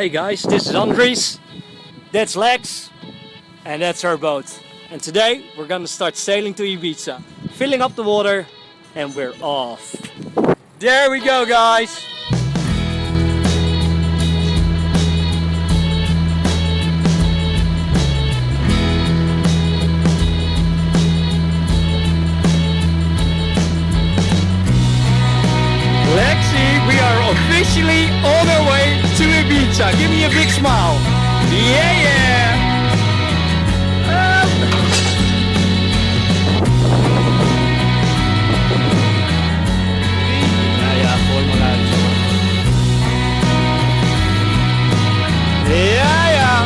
Hey guys, this is Andries, that's Lex, and that's our boat. And today we're gonna start sailing to Ibiza, filling up the water, and we're off. There we go, guys! Lexi, we are officially on our way to Ibiza. Give me a big smile. Yeah, yeah. Ja, gooi maar uit. Ja, ja.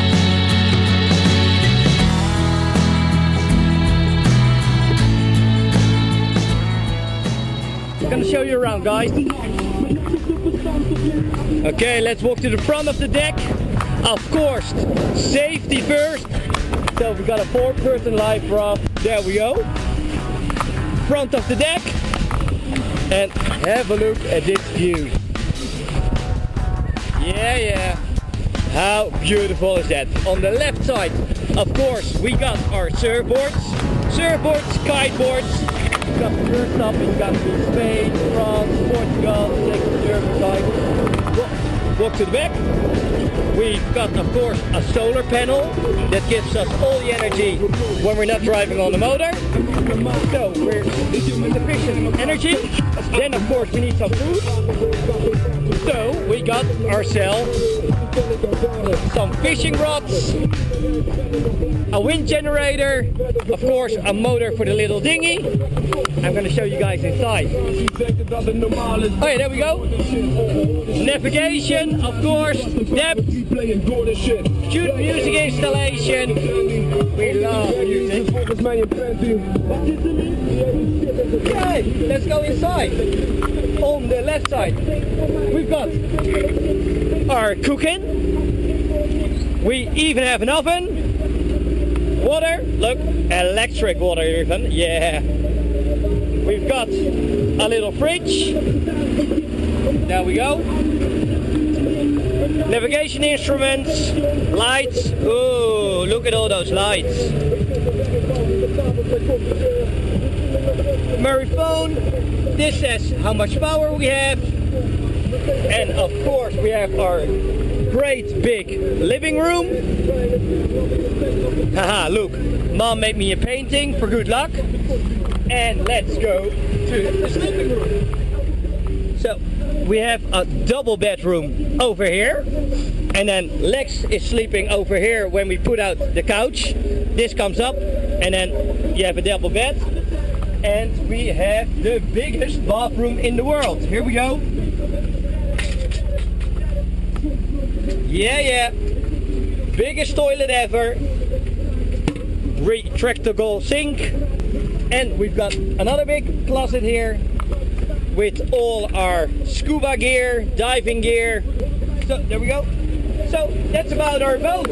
I'm gonna show you around, guys. Okay, let's walk to the front of the deck. Of course, safety first. So we got a 4-person life raft. There we go. Front of the deck. And have a look at this view. Yeah, yeah. How beautiful is that? On the left side, of course, we got our surfboards, kiteboards. You got the first stop, and you got to Spain, France, Portugal, take the German side. Walk to the back. We've got, of course, a solar panel that gives us all the energy when we're not driving on the motor. So we're sufficient energy. Then, of course, we need some food. So we got ourselves some fishing rods, a wind generator, of course a motor for the little dinghy. I'm going to show you guys inside. Oh yeah, there we go. Navigation, of course, depth, cute music installation. We love music. Okay, let's go inside. On the left side, we've got our cooking. We even have an oven. Water, look, electric water even, yeah. We've got a little fridge. There we go. Navigation instruments, lights. Ooh, look at all those lights. My phone. This says how much power we have. And of course we have our great big living room. Haha, look, Mom made me a painting for good luck. And let's go to the sleeping room. So we have a double bedroom over here. And then Lex is sleeping over here when we put out the couch. This comes up and then you have a double bed. And we have the biggest bathroom in the world. Here we go. Yeah, yeah. Biggest toilet ever. Retractable sink. And we've got another big closet here with all our scuba gear, diving gear. So there we go. So that's about our boat.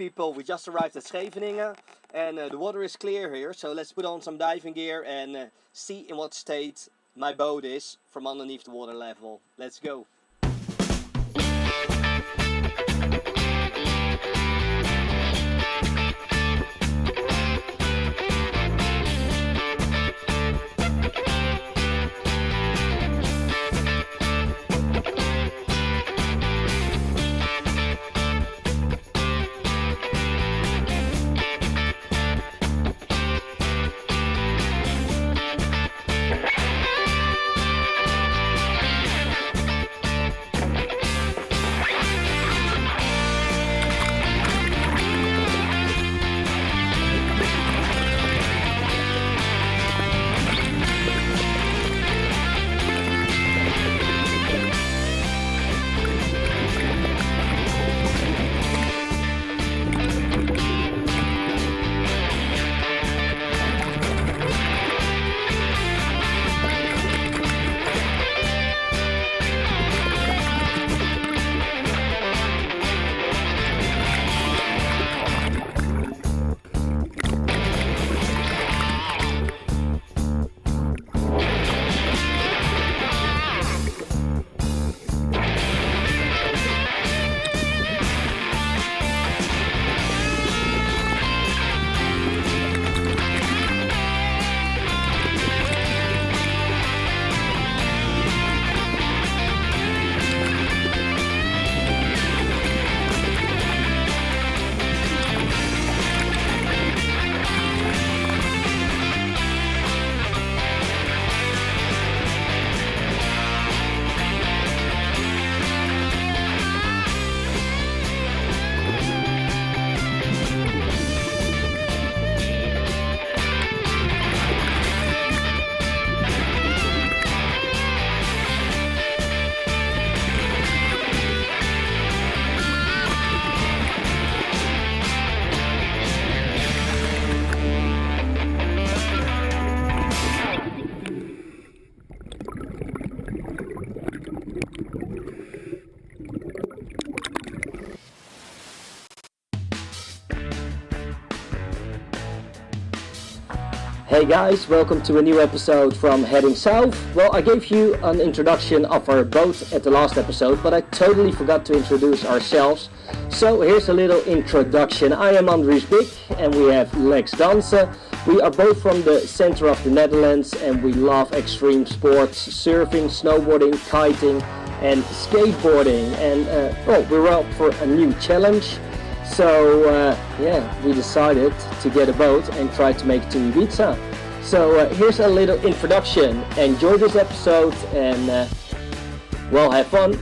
people, we just arrived at Scheveningen and the water is clear here, so let's put on some diving gear and see in what state my boat is from underneath the water level. Let's go. Hey guys, welcome to a new episode from Heading South. Well, I gave you an introduction of our boat at the last episode, but I totally forgot to introduce ourselves. So here's a little introduction. I am Andries Bik and we have Lex Dansen. We are both from the center of the Netherlands and we love extreme sports, surfing, snowboarding, kiting and skateboarding. And we're up for a new challenge. So we decided to get a boat and try to make it to Ibiza. So here's a little introduction. Enjoy this episode and have fun.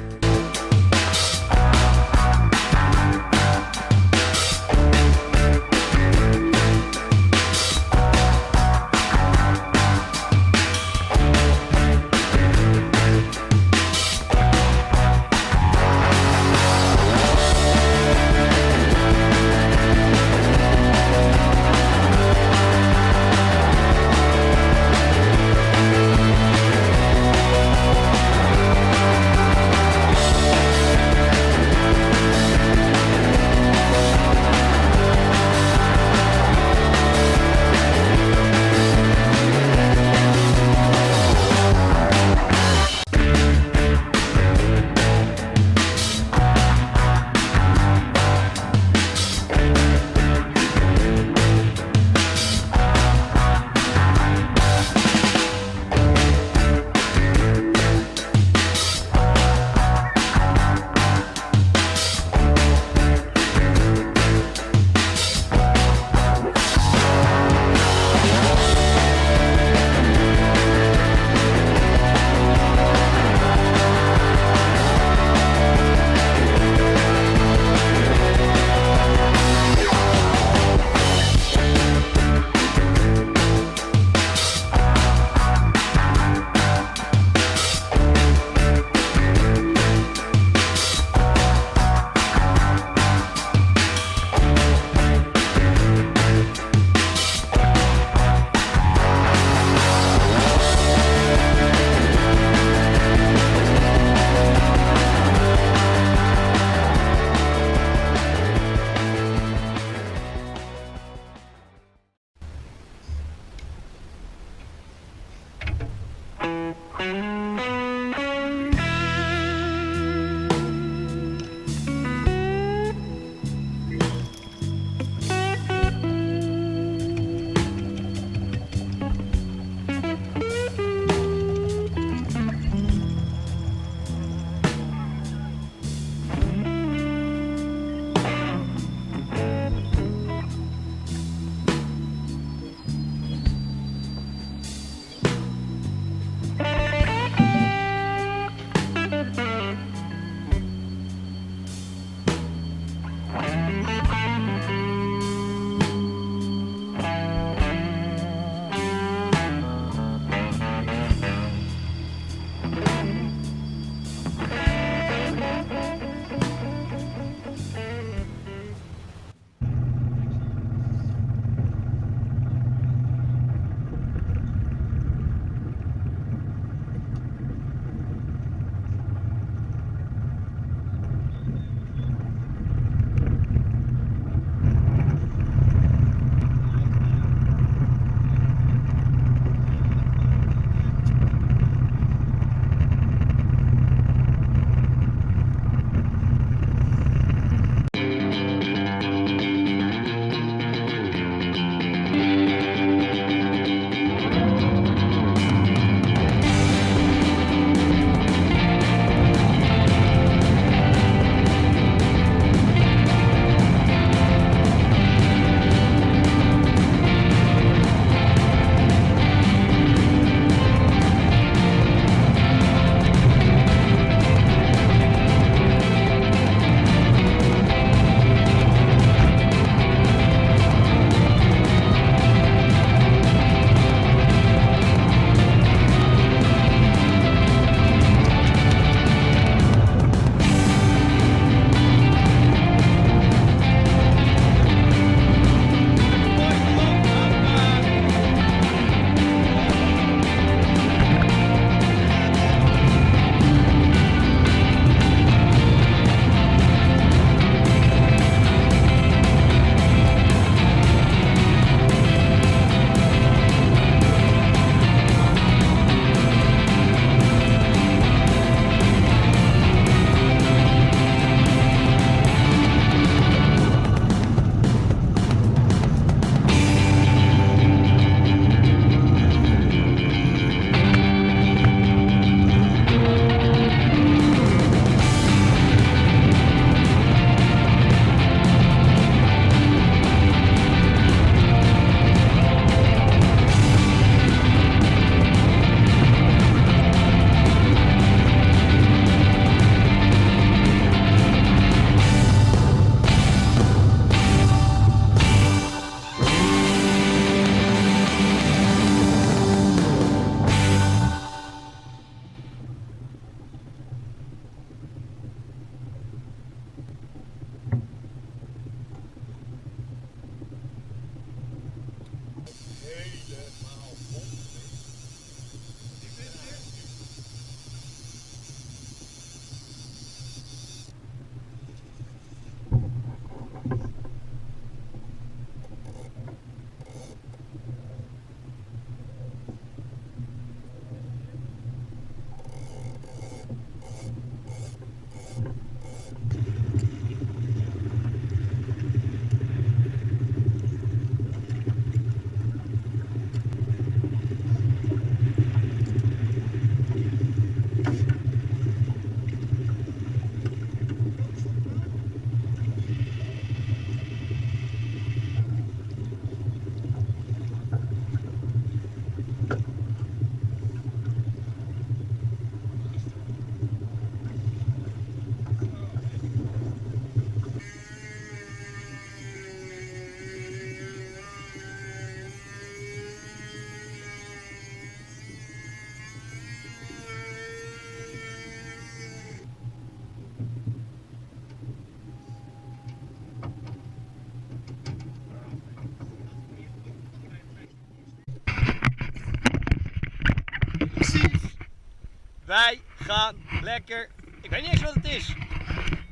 Wij gaan lekker. Ik weet niet eens wat het is.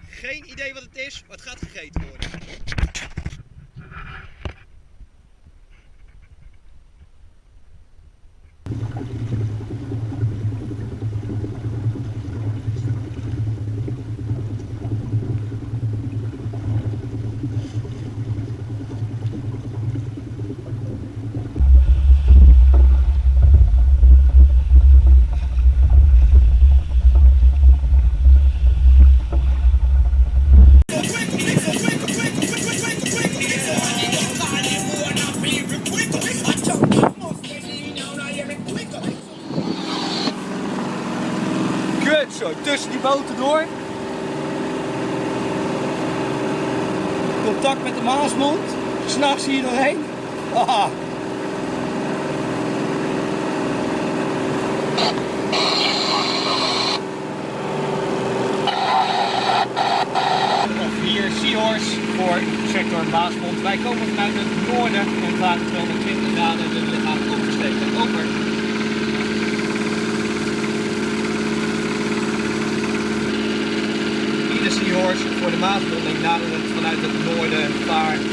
Geen idee wat het is, maar het gaat gegeten worden. zo, tussen die boten door. Contact met de Maasmond. S'nachts hier doorheen. Ah. Hier Seahorse voor sector Maasmond. Wij komen vanuit het noorden en varen 220 graden, dus we gaan oversteken. Over. Hier de Seahorse voor de Maasmonding nadat het vanuit het noorden vaart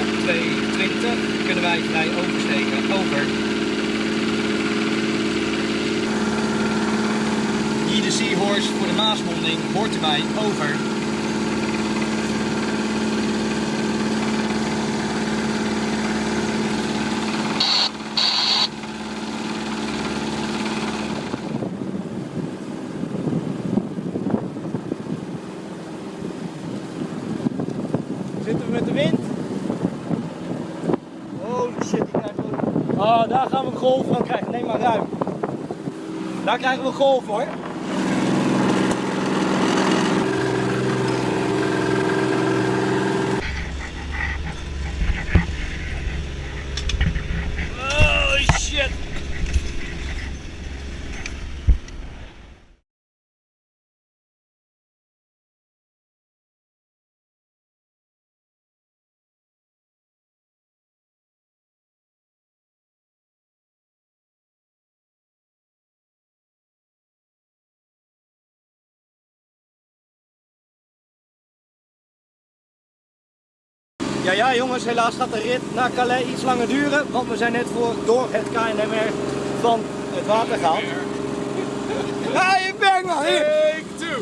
op 220 kunnen wij vrij oversteken. Over. Hier de Seahorse voor de Maasmonding hoort erbij. Over. Zitten we met de wind? Holy shit, die krijgen we. Oh, daar gaan we een golf van krijgen. Nee, maar ruim. Daar krijgen we een golf hoor. Holy shit. Ja jongens, helaas gaat de rit naar Calais iets langer duren, want we zijn net door het KNMR van het water gehaald. Hey, bang man!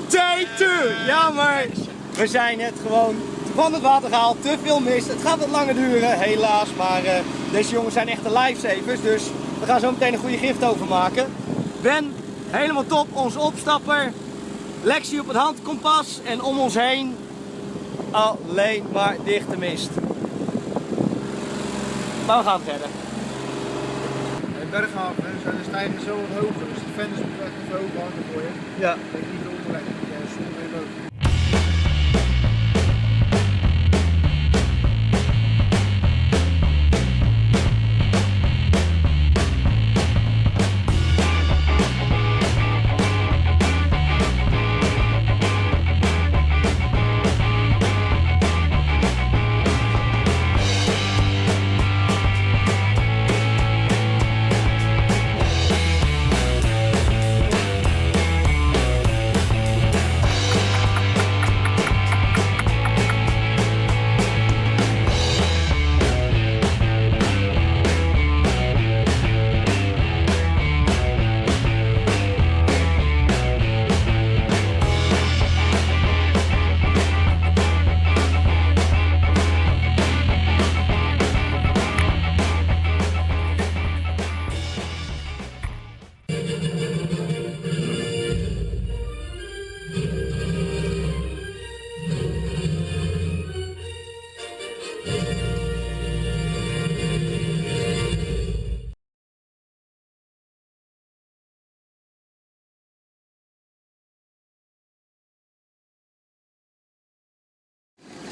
Take two! Ja maar, we zijn net gewoon van het water gehaald, te veel mist. Het gaat wat langer duren, helaas, maar deze jongens zijn echte lifesavers, dus we gaan zo meteen een goede gift overmaken. Ben, helemaal top, onze opstapper. Lexi op het handkompas en om ons heen alleen maar dichte mist. Maar we gaan verder. De berghaven zijn de stijgen zo wat hoger, dus de vensters moeten echt even hoog hangen voor je. Ja. Dat je niet eronder legt, zonder je boot.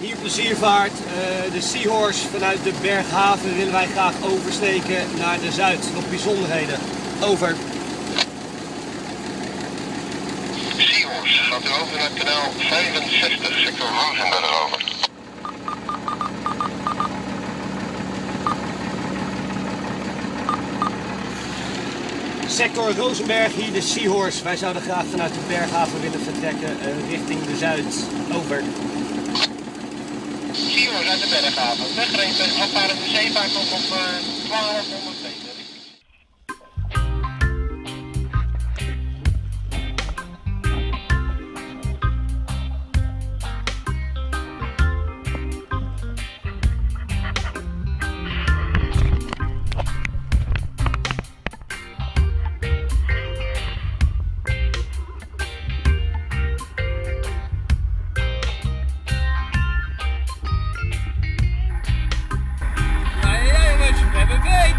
Hier pleziervaart, de Seahorse vanuit de Berghaven willen wij graag oversteken naar de Zuid. Nog bijzonderheden? Over. Seahorse, gaat u over naar kanaal 65, sector Rozenberg over. Sector Rozenberg, hier de Seahorse. Wij zouden graag vanuit de Berghaven willen vertrekken richting de Zuid. Over. Seahorse uit de Berghaven. Wegrenken, afvarende zeevaart op 1200 meter. Ja jongens, we hebben een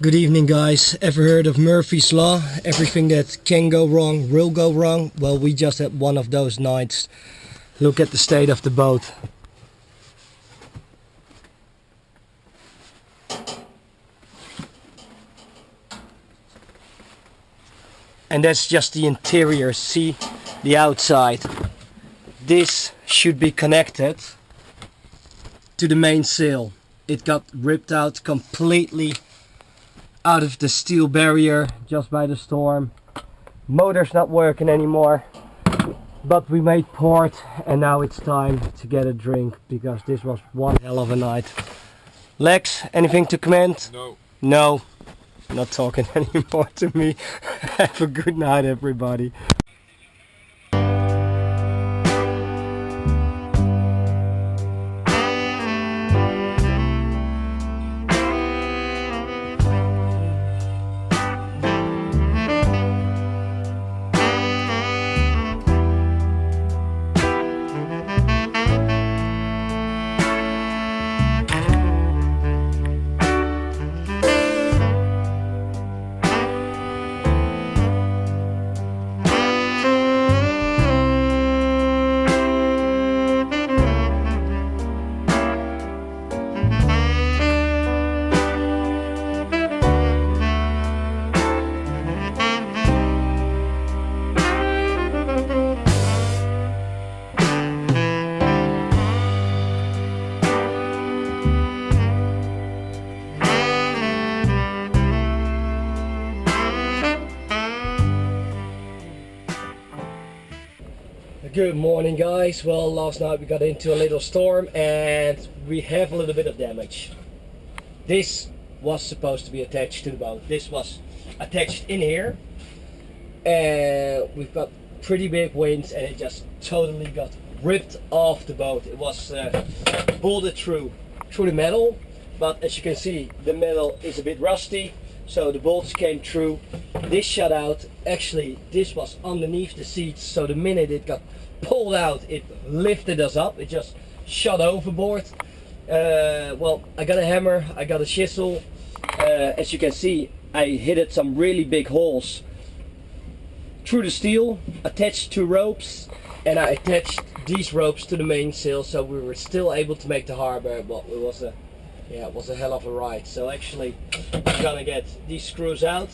Good evening, guys. Ever heard of Murphy's Law? Everything that can go wrong will go wrong. Well, we just had one of those nights. Look at the state of the boat. And that's just the interior. See the outside. This should be connected to the main sail. It got ripped out completely out of the steel barrier just by the storm. Motor's not working anymore, but we made port and now it's time to get a drink because this was one hell of a night. Lex, anything to comment? No. No, not talking anymore to me. Have a good night, everybody. Good morning, guys. Well, last night we got into a little storm and we have a little bit of damage. This was supposed to be attached to the boat. This was attached in here and we've got pretty big winds and it just totally got ripped off the boat. It was bolted through the metal, but as you can see the metal is a bit rusty, so the bolts came through. This shut out. Actually, this was underneath the seats, so the minute it got pulled out it lifted us up. It just shot overboard. Well, I got a hammer, I got a chisel. As you can see, I hit some really big holes through the steel, attached two ropes, and I attached these ropes to the mainsail, so we were still able to make the harbor. But it was a hell of a ride. So actually I'm gonna get these screws out.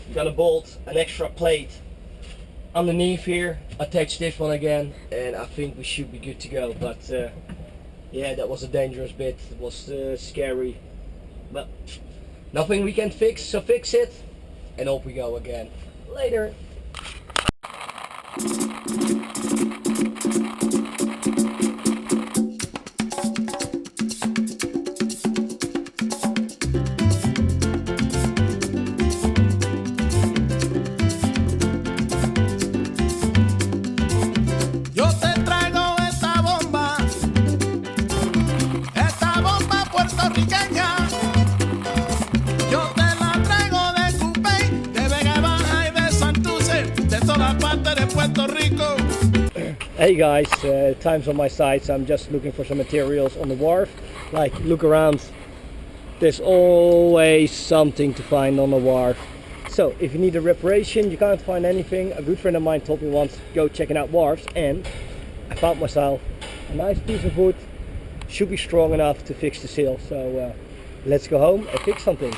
I'm gonna bolt an extra plate underneath here, attach this one again, and I think we should be good to go. But yeah, that was a dangerous bit. It was scary, but nothing we can fix, so fix it and off we go again. Later. Hey guys, time's on my side, so I'm just looking for some materials on the wharf. Like, look around, there's always something to find on the wharf. So if you need a reparation, you can't find anything, a good friend of mine told me once, go checking out wharfs, and I found myself a nice piece of wood, should be strong enough to fix the sail. So let's go home and fix something.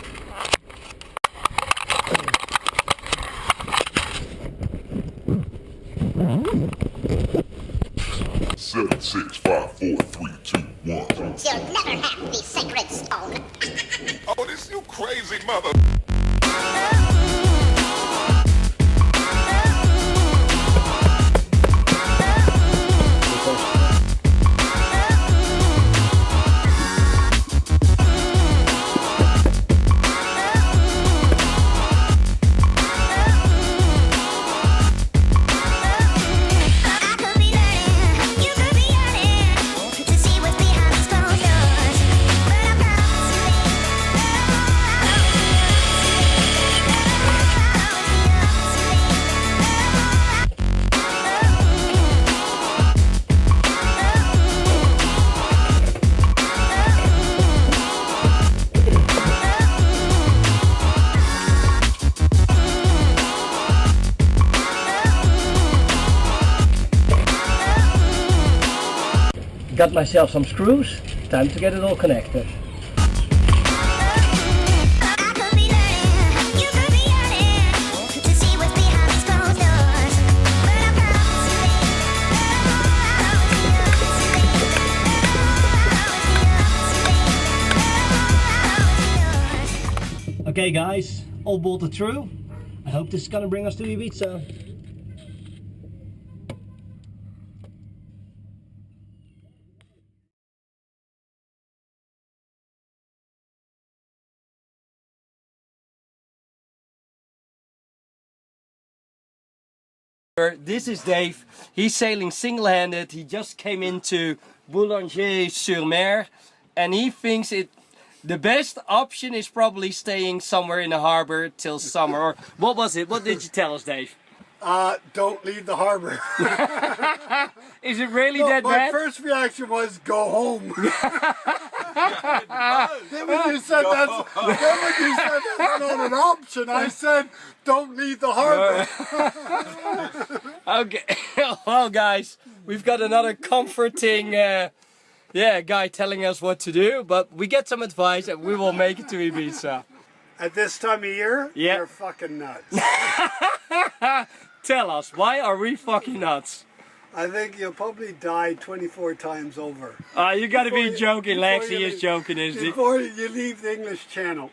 7, 6, 5, 4, 3, 2, 1. You'll never have the sacred stone. Oh, this you crazy mother. got myself some screws. Time to get it all connected. Okay guys, all bolted through. I hope this is gonna bring us to Ibiza. This is Dave. He's sailing single-handed. He just came into Boulogne-sur-Mer and he thinks the best option is probably staying somewhere in the harbor till summer. Or what was it? What did you tell us, Dave? Don't leave the harbor. Is it really that my bad? first reaction was go home. Then when you said that's not an option, I said don't leave the harbor. Okay, well guys, we've got another comforting guy telling us what to do, but we get some advice and we will make it to Ibiza. At this time of year, Yeah. you're fucking nuts. Tell us, why are we fucking nuts? I think you'll probably die 24 times over. You gotta be Before you- joking, before Lex, you he is leave- joking, isn't he? Before you leave the English Channel.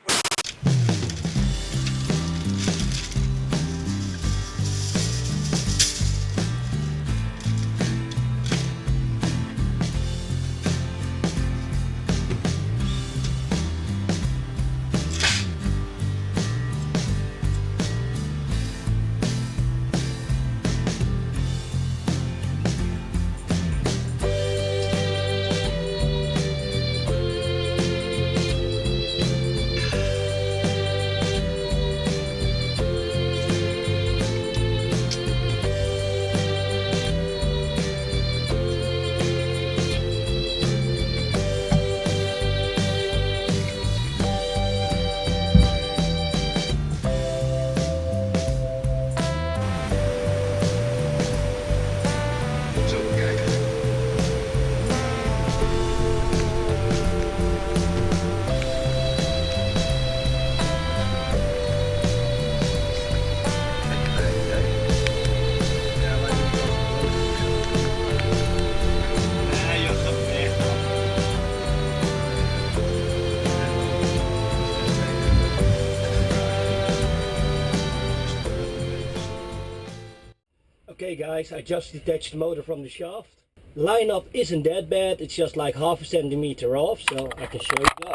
Okay guys, I just detached the motor from the shaft. Lineup isn't that bad, it's just like half a centimeter off, so I can show you guys.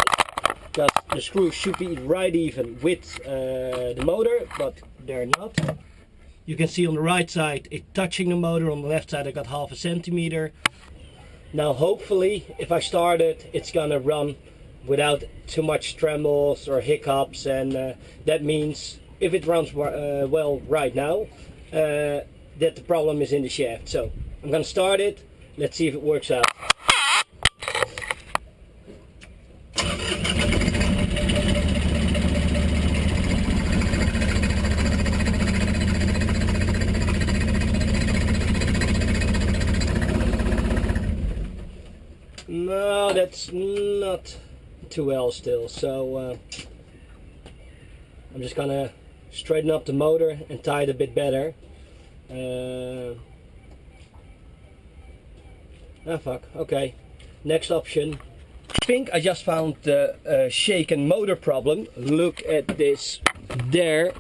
Because the screws should be right even with the motor, but they're not. You can see on the right side it touching the motor, on the left side I got half a centimeter. Now hopefully if I start it, it's gonna run without too much trembles or hiccups, and that means if it runs well right now, that the problem is in the shaft. So I'm gonna start it, let's see if it works out. No, that's not too well still, so I'm just gonna straighten up the motor and tie it a bit better. Fuck, okay. Next option. I think I just found the shaken motor problem. Look at this there.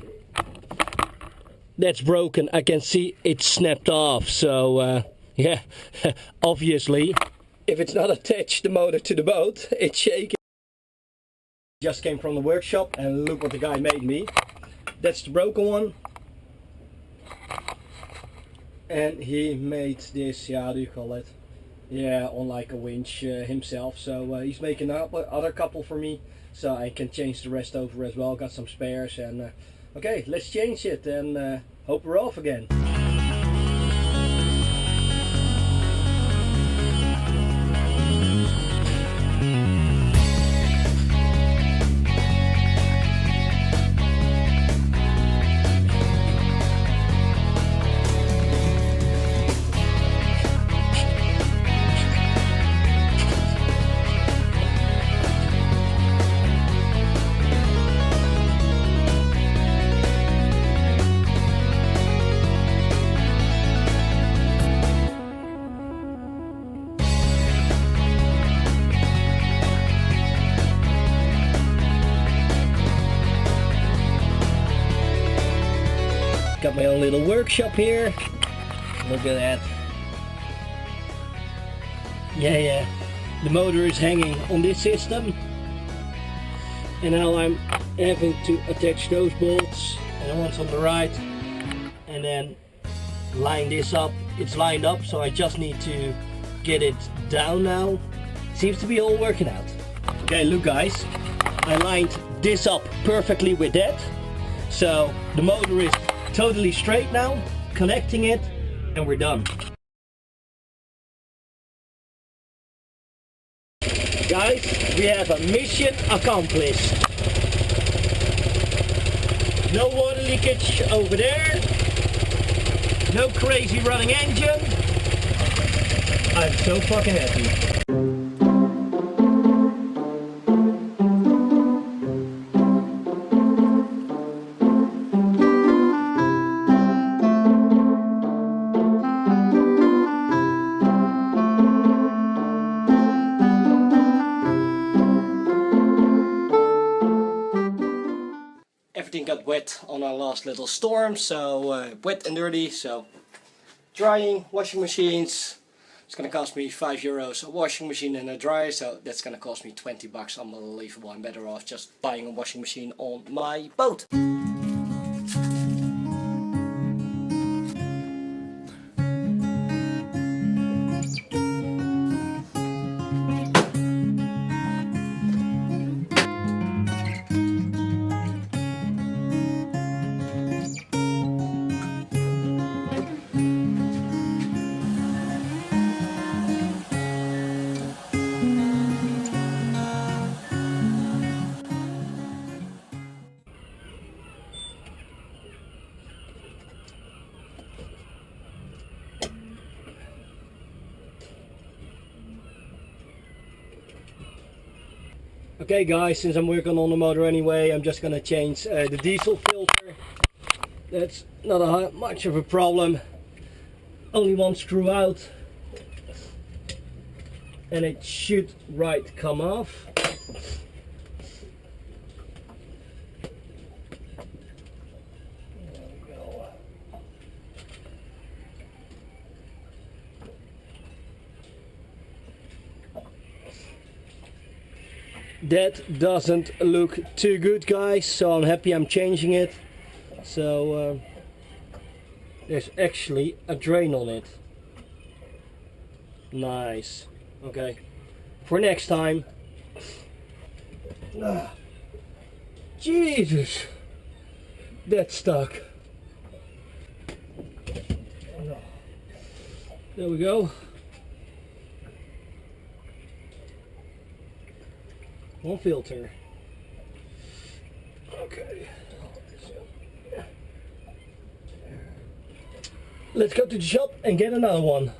That's broken. I can see it snapped off, so yeah, obviously if it's not attached the motor to the boat, it's shaking. Just came from the workshop and look what the guy made me. That's the broken one. And he made this, how do you call it? Yeah, on like a winch himself. So he's making another couple for me, so I can change the rest over as well. Got some spares, and okay, let's change it and hope we're off again. Got my own little workshop here. Look at that. Yeah. The motor is hanging on this system. And now I'm having to attach those bolts. And the one's on the right. And then line this up. It's lined up, so I just need to get it down now. Seems to be all working out. Okay, look guys. I lined this up perfectly with that. So the motor is totally straight now. Connecting it. And we're done. Guys, we have a mission accomplished. No water leakage over there. No crazy running engine. I'm so fucking happy. Everything got wet on our last little storm, so wet and dirty, so drying, washing machines. It's gonna cost me €5 a washing machine and a dryer, so that's gonna cost me 20 bucks. Unbelievable. I'm better off just buying a washing machine on my boat. Okay guys, since I'm working on the motor anyway, I'm just gonna change the diesel filter. That's not much of a problem. Only one screw out. And it should come off. That doesn't look too good guys, so I'm happy I'm changing it. So there's actually a drain on it. Nice. Okay, for next time. Jesus, that's stuck. There we go. One filter. Okay. Let's go to the shop and get another one.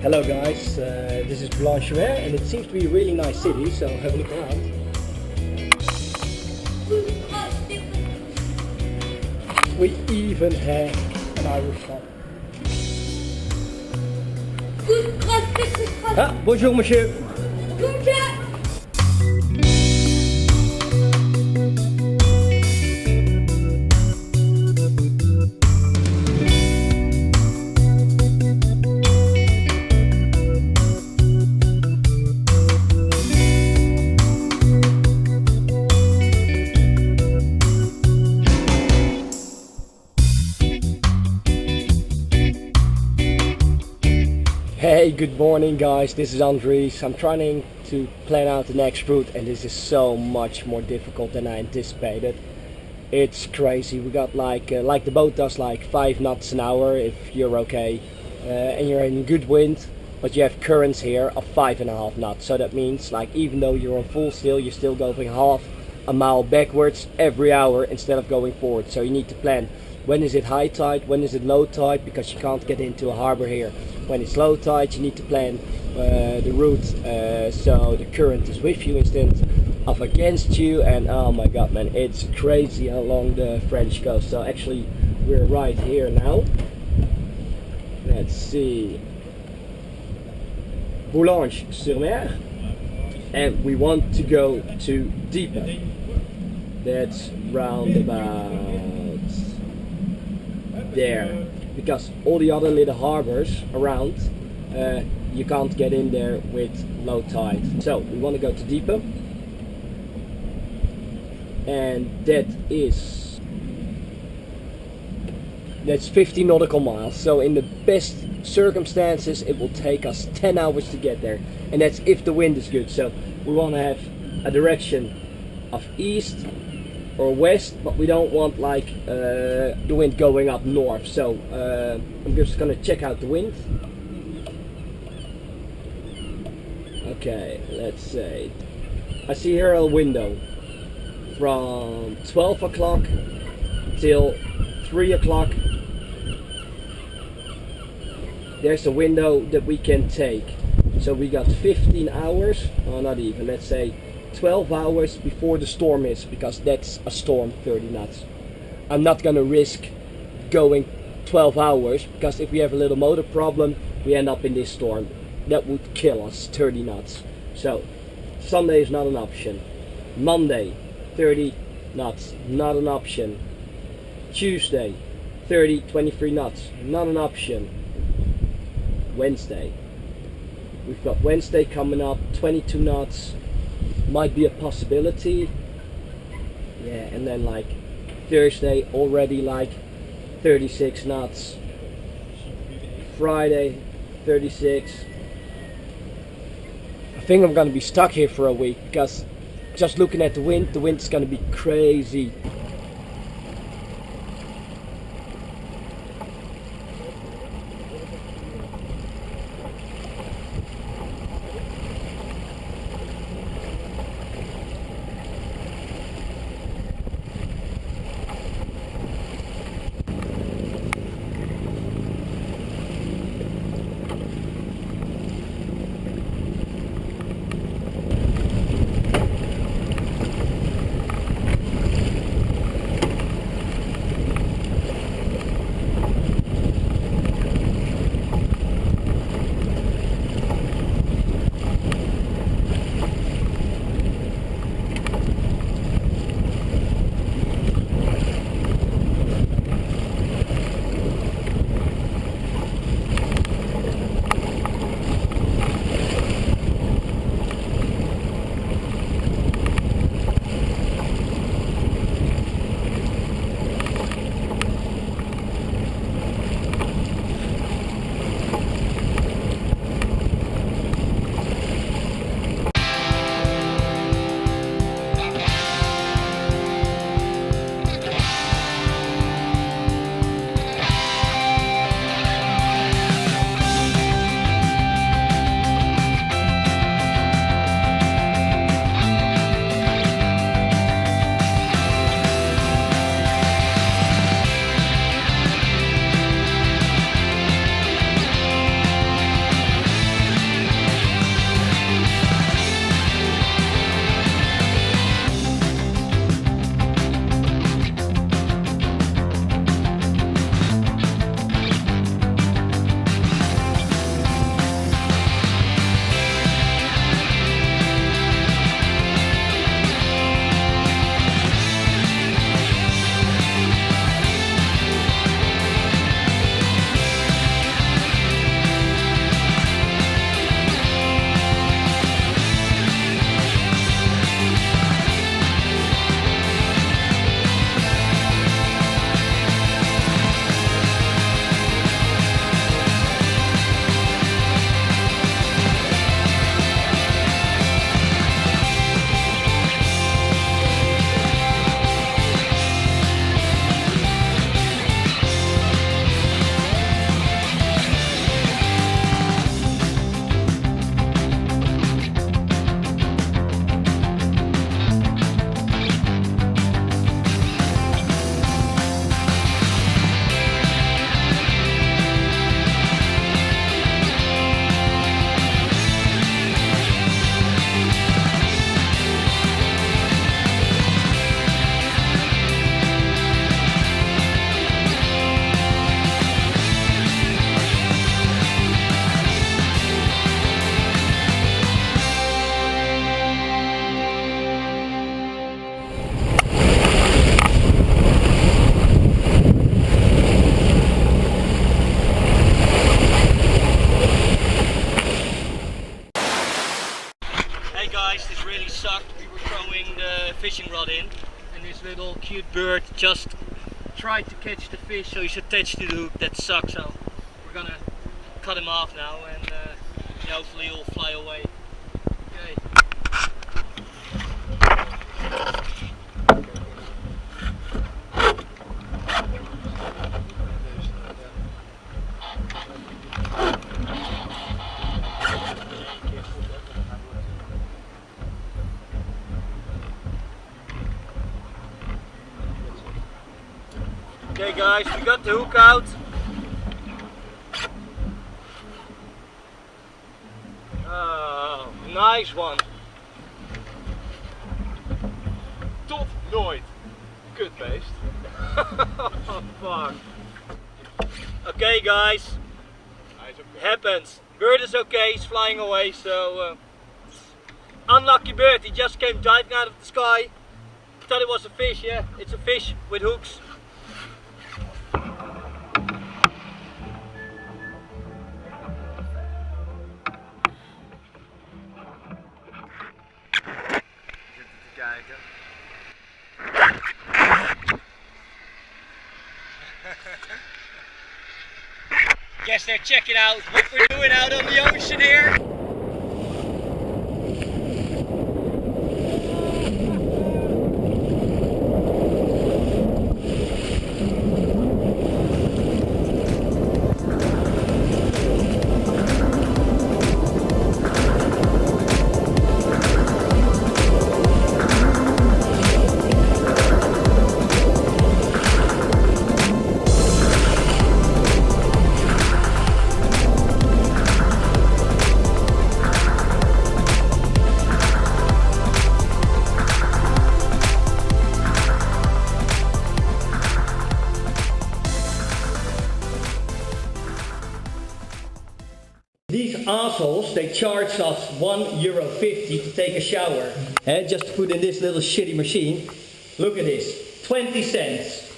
Hello guys, this is Blanchevert and it seems to be a really nice city, so have a look around. We even have an Irish shop. Ah, bonjour monsieur. Hey good morning guys, this is Andries. I'm trying to plan out the next route and this is so much more difficult than I anticipated. It's crazy. We got like the boat does like 5 knots an hour if you're okay, and you're in good wind, but you have currents here of 5.5 knots. So that means like even though you're on full sail, you're still going half a mile backwards every hour instead of going forward. So you need to plan when is it high tide, when is it low tide, because you can't get into a harbor here. When it's low tide, you need to plan the route so the current is with you instead of against you. And oh my god man, it's crazy along the French coast. So actually we're right here now. Let's see, Boulogne-sur-Mer, and we want to go to Dieppe. That's round about there, because all the other little harbors around you can't get in there with low tide. So we want to go to Dieppe, and that's 50 nautical miles. So in the best circumstances it will take us 10 hours to get there, and that's if the wind is good. So we want to have a direction of east or west, but we don't want like the wind going up north. So I'm just gonna check out the wind. Okay, let's say I see here a window from 12 o'clock till 3 o'clock. There's a window that we can take. So we got 15 hours, or not even, let's say 12 hours before the storm is, because that's a storm, 30 knots. I'm not gonna risk going 12 hours, because if we have a little motor problem, we end up in this storm. That would kill us, 30 knots. So Sunday is not an option. Monday, 30 knots, not an option. Tuesday, 30, 23 knots, not an option. Wednesday, we've got Wednesday coming up, 22 knots. Might be a possibility. Yeah, and then like Thursday already like 36 knots. Friday 36. I think I'm gonna be stuck here for a week, because just looking at the wind's gonna be crazy. throwing the fishing rod in, and this little cute bird just tried to catch the fish, so he's attached to the hook. That sucks. So we're gonna cut him off now, and yeah, hopefully he'll fly away. Okay. Okay guys, we got the hook out. Oh, nice one. Tot nooit. Kutbeest. Oh fuck. Okay guys, happens. Bird is okay, he's flying away, so unlucky bird, he just came diving out of the sky. Thought it was a fish, yeah, it's a fish with hooks. Guess they're checking out what we're doing out on the ocean here. These assholes, they charge us €1.50 to take a shower. Just to put in this little shitty machine. Look at this, 20 cents.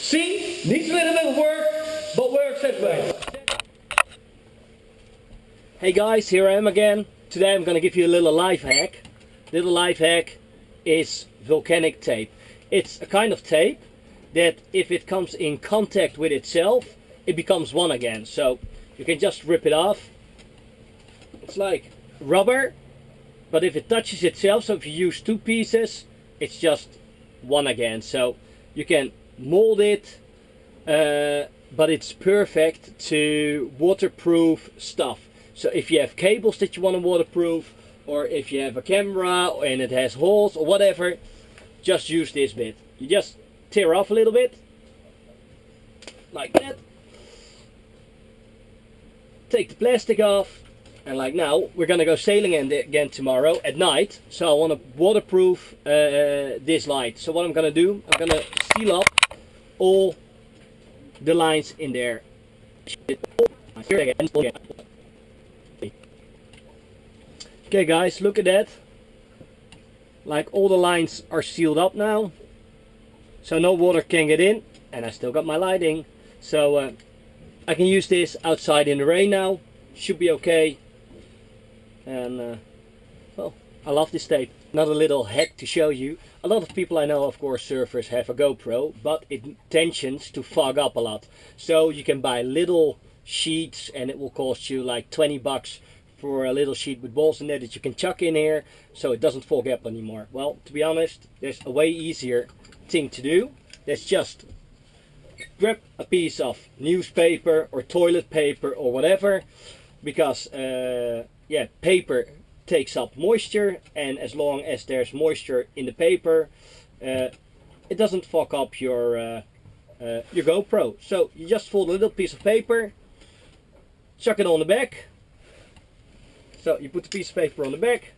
See, needs a little bit of work, but works anyway. Hey guys, here I am again. Today I'm gonna give you a little life hack. Little life hack is volcanic tape. It's a kind of tape that if it comes in contact with itself, it becomes one again. So you can just rip it off. It's like rubber, but if it touches itself, so if you use two pieces, it's just one again. So you can mold it, but it's perfect to waterproof stuff. So if you have cables that you want to waterproof, or if you have a camera and it has holes or whatever, just use this bit. You just tear off a little bit, like that. Take the plastic off, and like now, we're gonna go sailing again tomorrow at night. So I want to waterproof this light. So what I'm gonna do, I'm gonna seal up all the lines in there. Okay guys, look at that. Like all the lines are sealed up now. So no water can get in, and I still got my lighting. So I can use this outside in the rain now. Should be okay. And well, I love this tape. Another little hack to show you. A lot of people I know, of course, surfers have a GoPro, but it tends to fog up a lot. So you can buy little sheets, and it will cost you like 20 bucks for a little sheet with balls in there that you can chuck in here, so it doesn't fog up anymore. Well, to be honest, there's a way easier thing to do. That's just grab a piece of newspaper or toilet paper or whatever, because yeah, paper takes up moisture, and as long as there's moisture in the paper, it doesn't fog up your GoPro. So you just fold a little piece of paper, chuck it on the back. So you put the piece of paper on the back,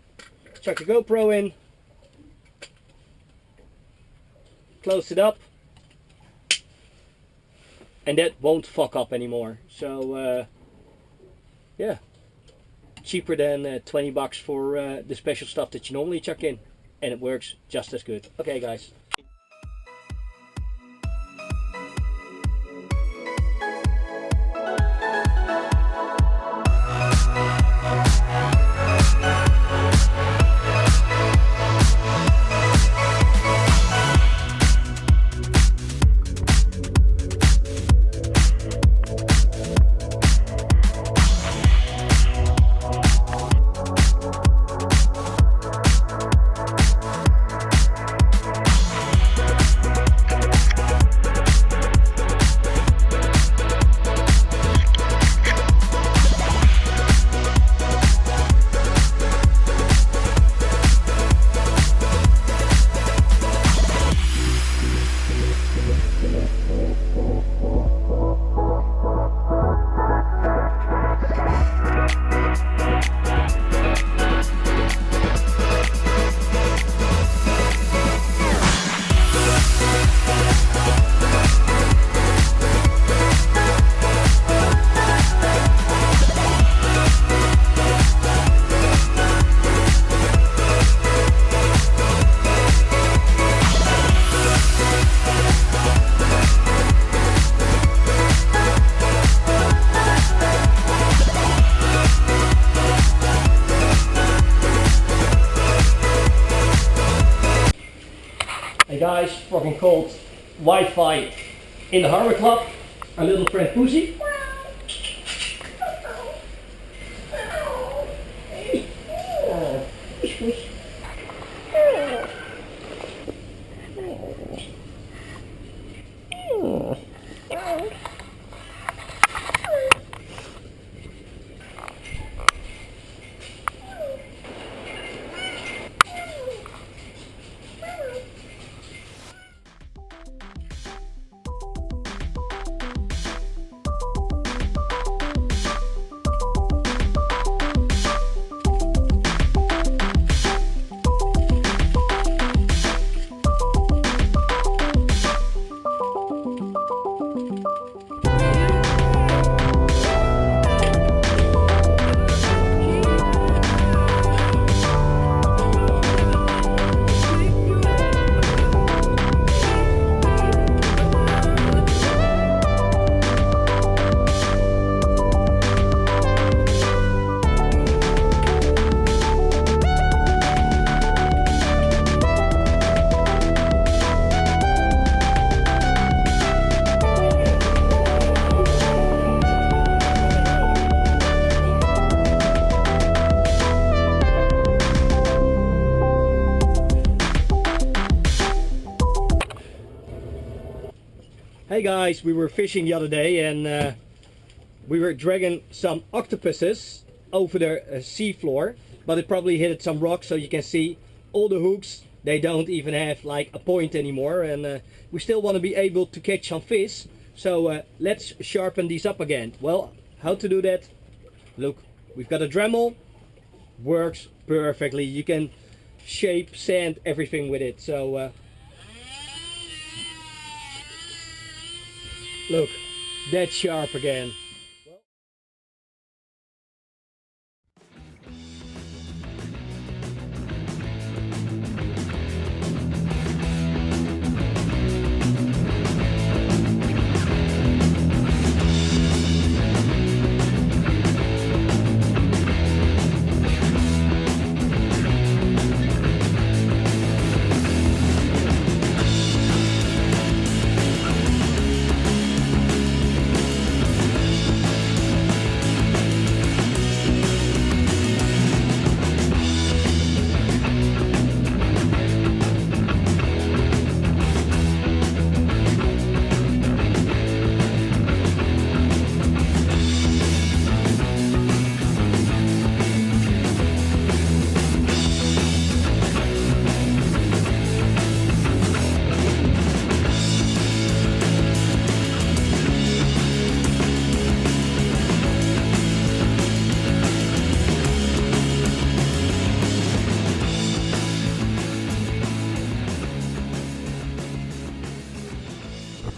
chuck the GoPro in, close it up, and that won't fuck up anymore. So yeah, cheaper than 20 bucks for the special stuff that you normally chuck in, and it works just as good. Okay guys. nice fucking cold Wi-Fi in the Harbor Club. Our little friend Pussy. Oh, push, push. Hey guys, we were fishing the other day and we were dragging some octopuses over the seafloor, but it probably hit some rocks, so you can see all the hooks, they don't even have like a point anymore, and we still want to be able to catch some fish, so let's sharpen these up again. Well, how to do that? Look, we've got a Dremel, works perfectly, you can shape, sand, everything with it, so look, that's sharp again.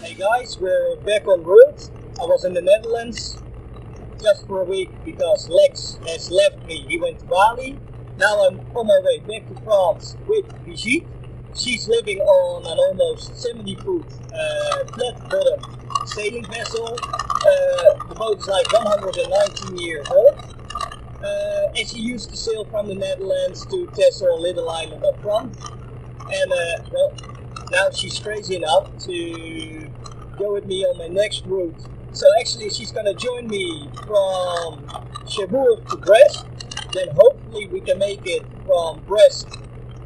Hey guys, we're back on route. I was in the Netherlands just for a week because Lex has left me. He went to Bali. Now I'm on my way back to France with Brigitte. She's living on an almost 70-foot flat bottom sailing vessel. The boat is like 119 years old. And she used to sail from the Netherlands to Texel, little island up front. And well, now she's crazy enough to go with me on my next route. So actually she's gonna join me from Cherbourg to Brest. Then hopefully we can make it from Brest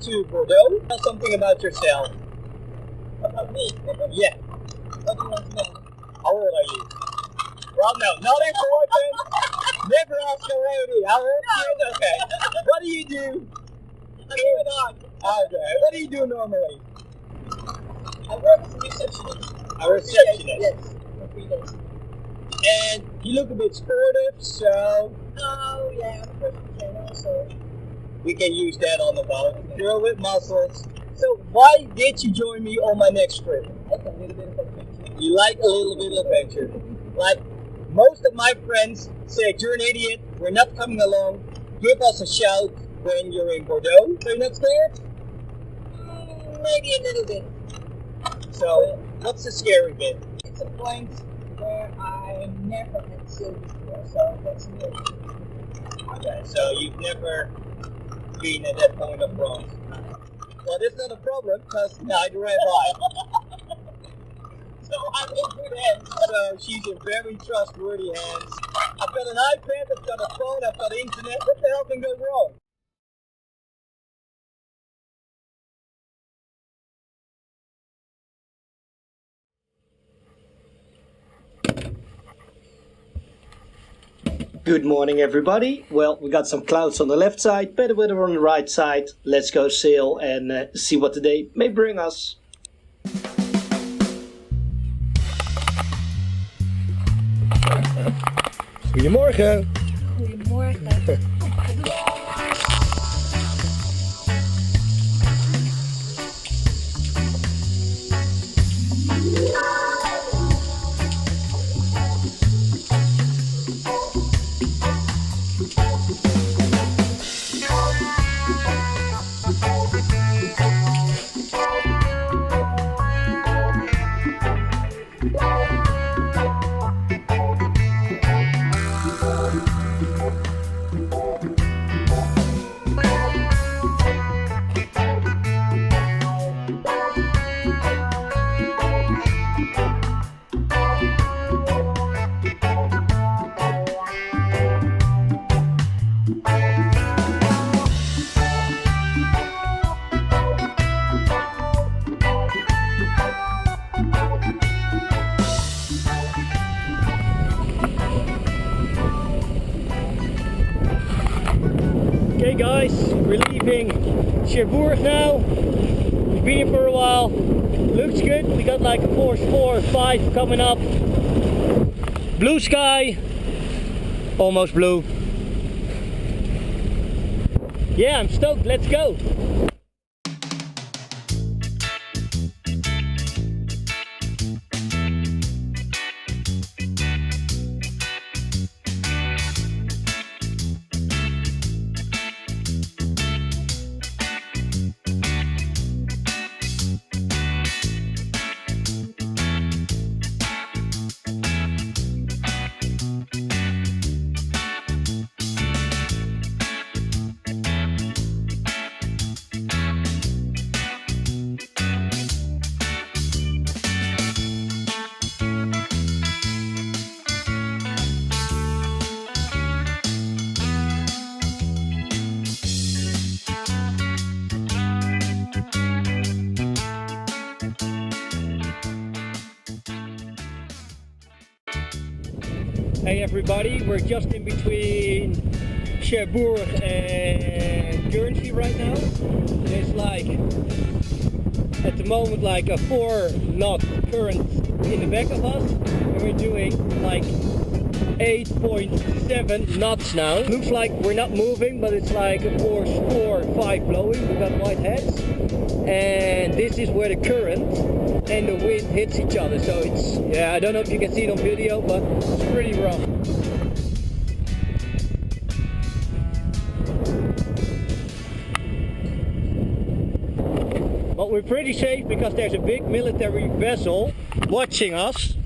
to Bordeaux. Tell something about yourself. About me? Yeah. What do you want to know? How old are you? Well, no, not important. Never ask already. How old are you? Okay. What do you do? Okay. What do you do normally? I work as a receptionist. A receptionist? Yes, for 3 days. And you look a bit sportive, so... Oh, yeah, I'm a personal trainer, so... we can use that on the boat. Girl with muscles. So why did you join me on my next trip? I like a little bit of adventure. You like a little bit of adventure. Like most of my friends said, you're an idiot, we're not coming along, give us a shout when you're in Bordeaux. Are you not scared? Maybe a little bit. So, what's the scary bit? It's a point where I never had sailed before, so that's new. Okay, so you've never been at that point of France. Well, that's not a problem, because neither have I. So I'm in good hands. So she's in very trustworthy hands. I've got an iPad, I've got a phone, I've got internet. What the hell can go wrong? Good morning, everybody. Well, we got some clouds on the left side, better weather on the right side. Let's go sail and see what the day may bring us. Goedemorgen. Goedemorgen. Okay guys, we're leaving Cherbourg now. We've been here for a while. Looks good. We got like a force 4 or 5 coming up. Blue sky. Almost blue. Yeah, I'm stoked. Let's go. Hey everybody, we're just in between Cherbourg and Guernsey right now. There's like, at the moment, like a 4-knot current in the back of us. And we're doing like 8.7 knots now. Looks like we're not moving, but it's like a force 4 or 5 blowing. We've got white heads. And this is where the current and the wind hits each other. So it's, yeah, I don't know if you can see it on video, but it's pretty rough. But we're pretty safe because there's a big military vessel watching us.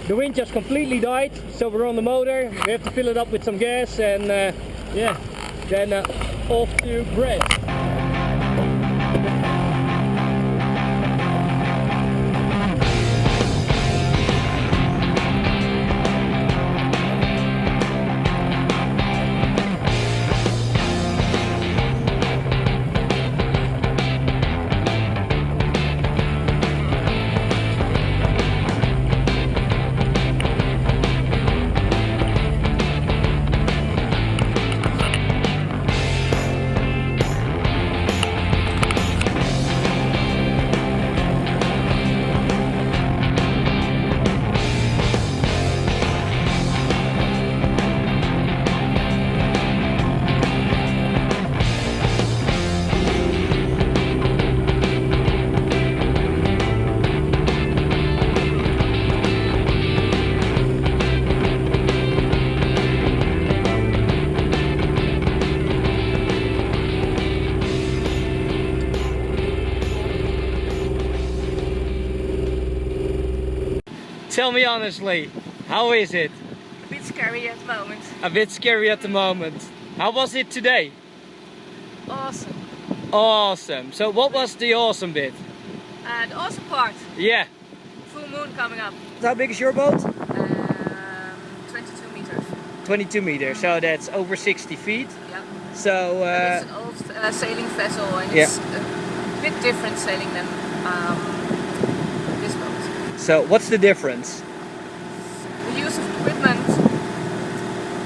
The wind just completely died, so we're on the motor. We have to fill it up with some gas and yeah, then off to Brest. Tell me honestly, how is it? A bit scary at the moment. A bit scary at the moment. How was it today? Awesome. Awesome. So what was the awesome bit? The awesome part. Yeah. Full moon coming up. How big is your boat? 22 meters. 22 meters, so that's over 60 feet. Yeah. So It's an old sailing vessel and it's a bit different sailing than this boat. so what's the difference? The use of equipment,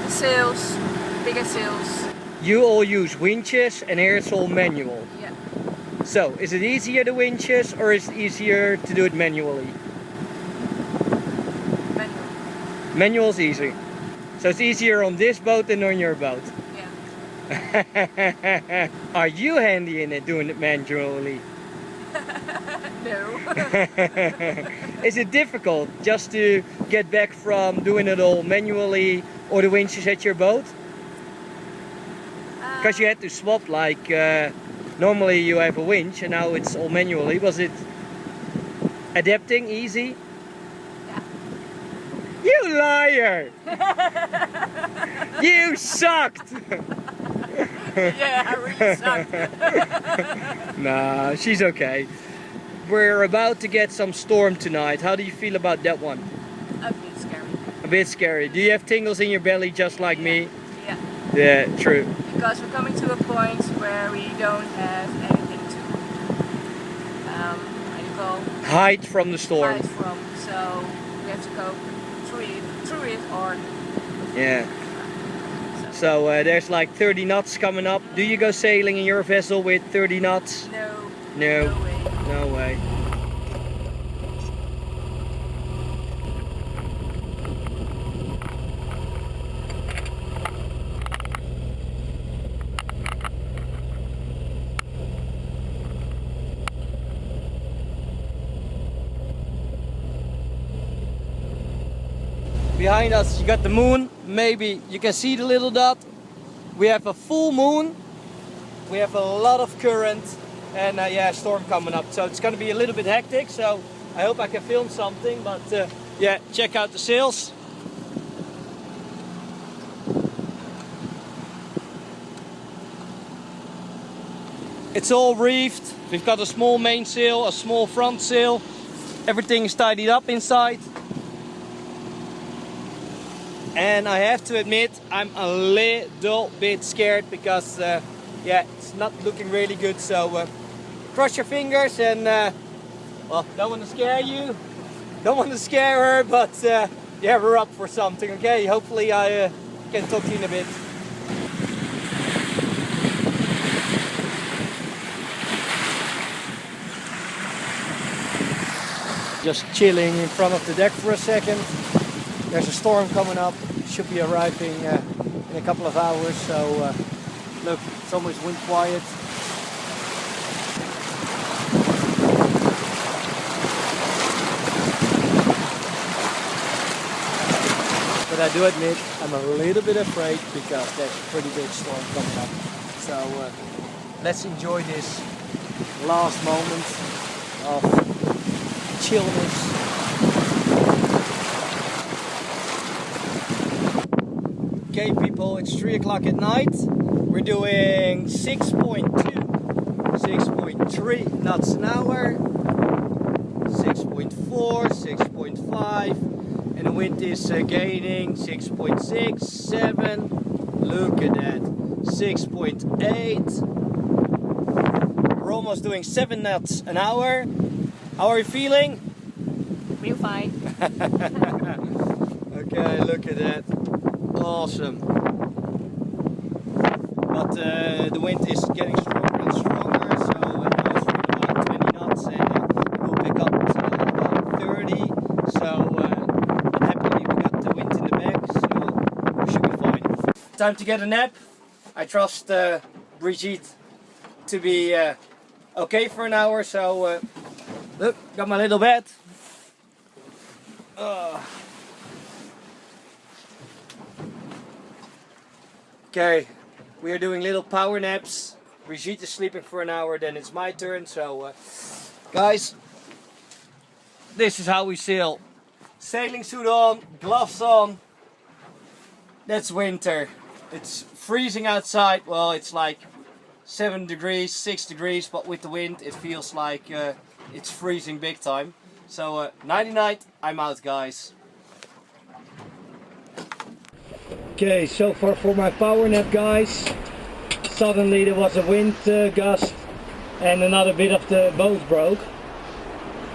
the sails, bigger sails. You all use winches and here it's all manual. Yeah. So is it easier to winches or is it easier to do it manually? Manual. Manual is easy. So it's easier on this boat than on your boat. Yeah. Are you handy in it doing it manually? No. Is it difficult just to get back from doing it all manually or the winches at your boat? Because you had to swap, like normally you have a winch and now it's all manually. Was it adapting easy? Yeah. You liar! You sucked! Yeah, I really sucked. Nah, she's okay. We're about to get some storm tonight. How do you feel about that one? A bit scary. A bit scary. Do you have tingles in your belly just like me? Yeah. Yeah, true. Because we're coming to a point where we don't have anything to how do you call Hide from the storm. hide from, so we have to go through it or Yeah. So there's like 30 knots coming up. Do you go sailing in your vessel with 30 knots? no. No. No way. No way. Behind us you got the moon. Maybe you can see the little dot. We have a full moon. We have a lot of current. And yeah, storm coming up, so it's going to be a little bit hectic, so I hope I can film something, but yeah, check out the sails. It's all reefed. We've got a small mainsail, a small front sail. Everything is tidied up inside. And I have to admit, I'm a little bit scared because yeah, it's not looking really good, so cross your fingers and well, don't want to scare you, don't want to scare her, but yeah, we're up for something, okay? Hopefully I can talk to you in a bit. Just chilling in front of the deck for a second. There's a storm coming up, should be arriving in a couple of hours, so look, it's almost wind quiet. But I do admit, I'm a little bit afraid because there's a pretty big storm coming up. So let's enjoy this last moment of chillness. Okay people, it's 3 o'clock at night. We're doing 6.2, 6.3 knots an hour, 6.4, 6.5, and the wind is gaining 6.6, 7, look at that, 6.8. We're almost doing 7 knots an hour. How are you feeling? Real fine. Okay, look at that. Awesome. But the wind is getting stronger and stronger, so now it's about 20 knots and it will pick up to about 30. So happily we got the wind in the back, so we should be fine. Time to get a nap. I trust Brigitte to be okay for an hour, so look, got my little bed. Okay, we are doing little power naps. Brigitte is sleeping for an hour, then it's my turn. So, guys, this is how we sail Sailing suit on, gloves on. That's winter. It's freezing outside. Well, it's like 7 degrees, 6 degrees, but with the wind it feels like it's freezing big time. So nighty night, I'm out, guys. Okay, so far for my power nap, guys. Suddenly there was a wind gust and another bit of the boat broke.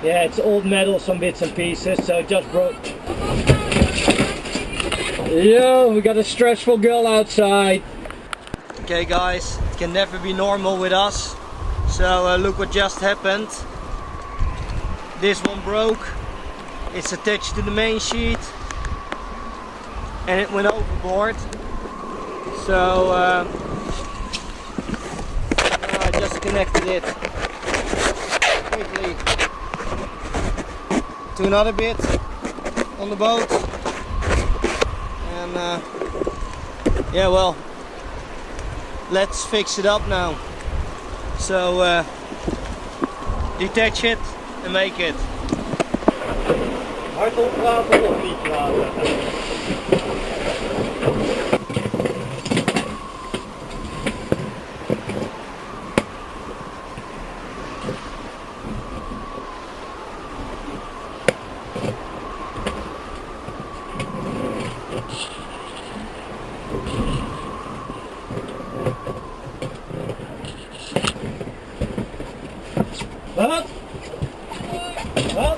Yeah, it's old metal, some bits and pieces, so it just broke. Yo, we got a stressful girl outside. Okay guys, it can never be normal with us. So look what just happened. This one broke. It's attached to the main sheet. And it went overboard. So I just connected it quickly to another bit on the boat. And yeah, well, let's fix it up now. So detach it and make it. Hardop praten of niet praten? Wat? Wat?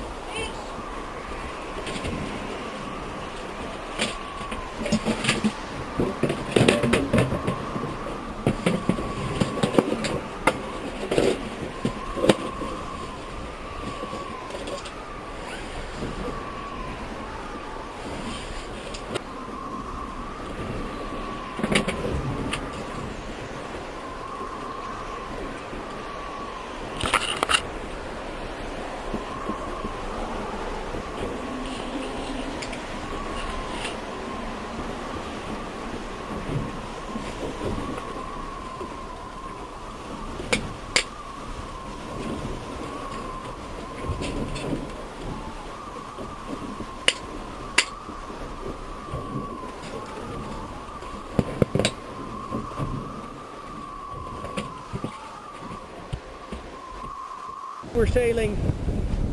We're sailing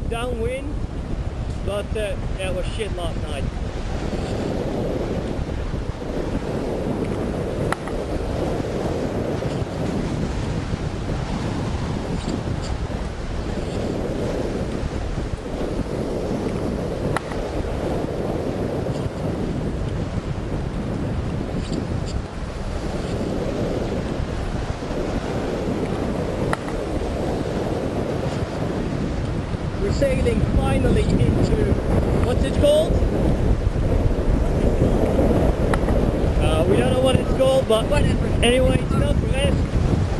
downwind, but yeah, it was shit last night. We're sailing finally into, what's it called? We don't know what it's called, but whatever. Anyway, it's not rest.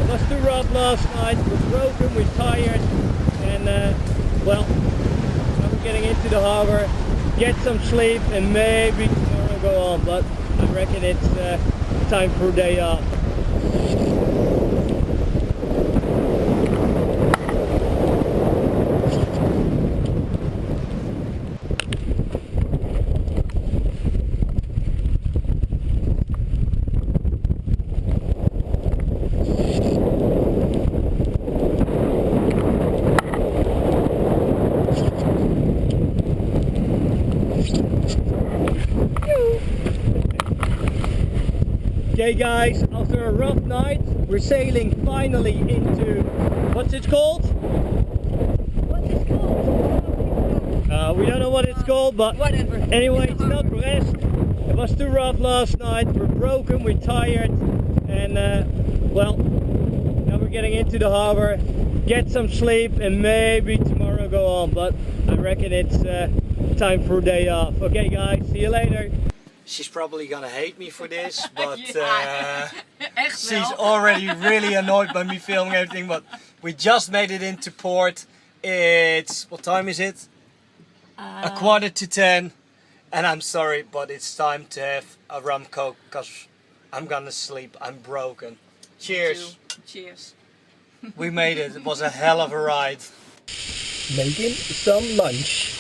It was too rough last night. We're broken, we're tired, and well, now we're getting into the harbor, get some sleep, and maybe tomorrow go on. But I reckon it's time for a day off. Okay guys, after a rough night, we're sailing finally into, what's it called? What is called? We don't know what it's called, but Whatever. anyway, it's not rest. It was too rough last night, we're broken, we're tired, and well, now we're getting into the harbor, get some sleep, and maybe tomorrow go on, but I reckon it's time for a day off. Okay guys, see you later. She's probably gonna hate me for this, but Echt wel. she's already really annoyed by me filming everything. But we just made it into port. It's, what time is it? 9:45, and I'm sorry, but it's time to have a rum coke because I'm gonna sleep. I'm broken. Cheers. Cheers. We made it. It was a hell of a ride. Making some lunch.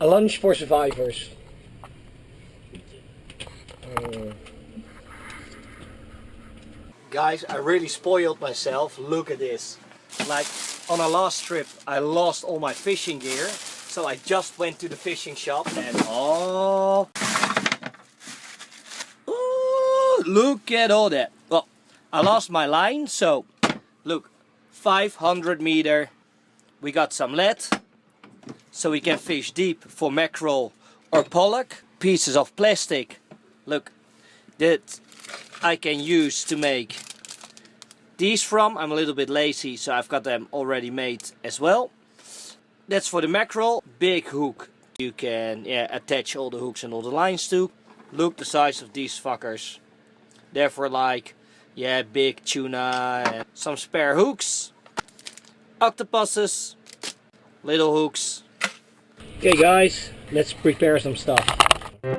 A lunch for survivors. Guys, I really spoiled myself. Look at this. Like on our last trip, I lost all my fishing gear. So I just went to the fishing shop and oh, ooh, look at all that. Well, I lost my line, so look, 500 meter. We got some lead, so we can fish deep for mackerel or pollock. Pieces of plastic, look, that I can use to make these from. I'm a little bit lazy, so I've got them already made as well. That's for the mackerel. Big hook. You can attach all the hooks and all the lines to. Look the size of these fuckers. They're for like, big tuna and some spare hooks. Octopuses. Little hooks. Okay guys, let's prepare some stuff. Look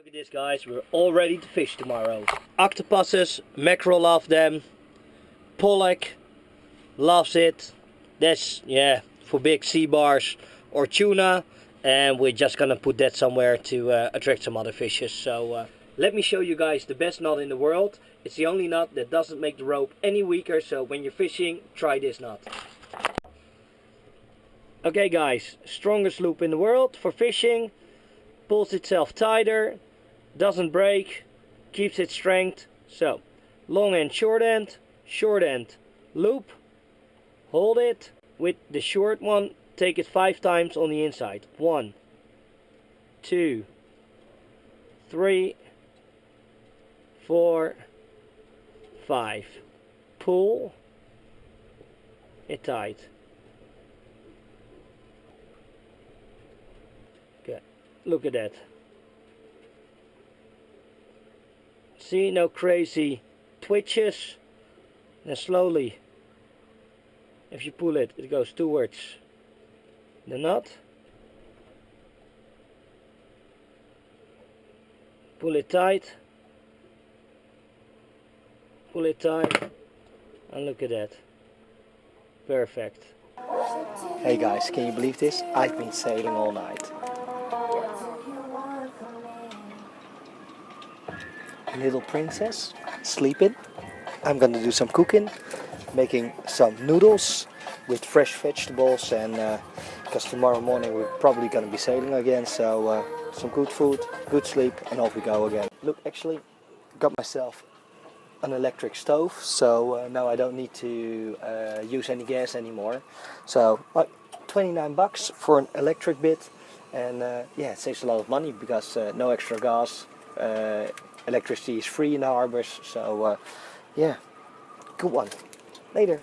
at this guys, we're all ready to fish tomorrow. Octopuses, mackerel love them. Pollock loves it. That's for big sea bars or tuna, and we're just gonna put that somewhere to attract some other fishes. So let me show you guys the best knot in the world. It's the only knot that doesn't make the rope any weaker, so when you're fishing, try this knot. Okay guys, strongest loop in the world for fishing. Pulls itself tighter, doesn't break, keeps its strength. So long end, short end, loop, hold it. With the short one, take it 5 times on the inside. 1, 2, 3, 4, 5. Pull it tight. Okay, look at that. See, no crazy twitches. And slowly, if you pull it, it goes towards the knot. Pull it tight. Pull it tight. And look at that. Perfect. Hey guys, can you believe this? I've been sailing all night. Little princess, sleeping. I'm gonna do some cooking, making some noodles with fresh vegetables, and because tomorrow morning we're probably gonna be sailing again, so some good food, good sleep, and off we go again. Look, actually got myself an electric stove, so now I don't need to use any gas anymore. So like 29 bucks for an electric bit, and it saves a lot of money because no extra gas. Electricity is free in the harbors, so good one. Later.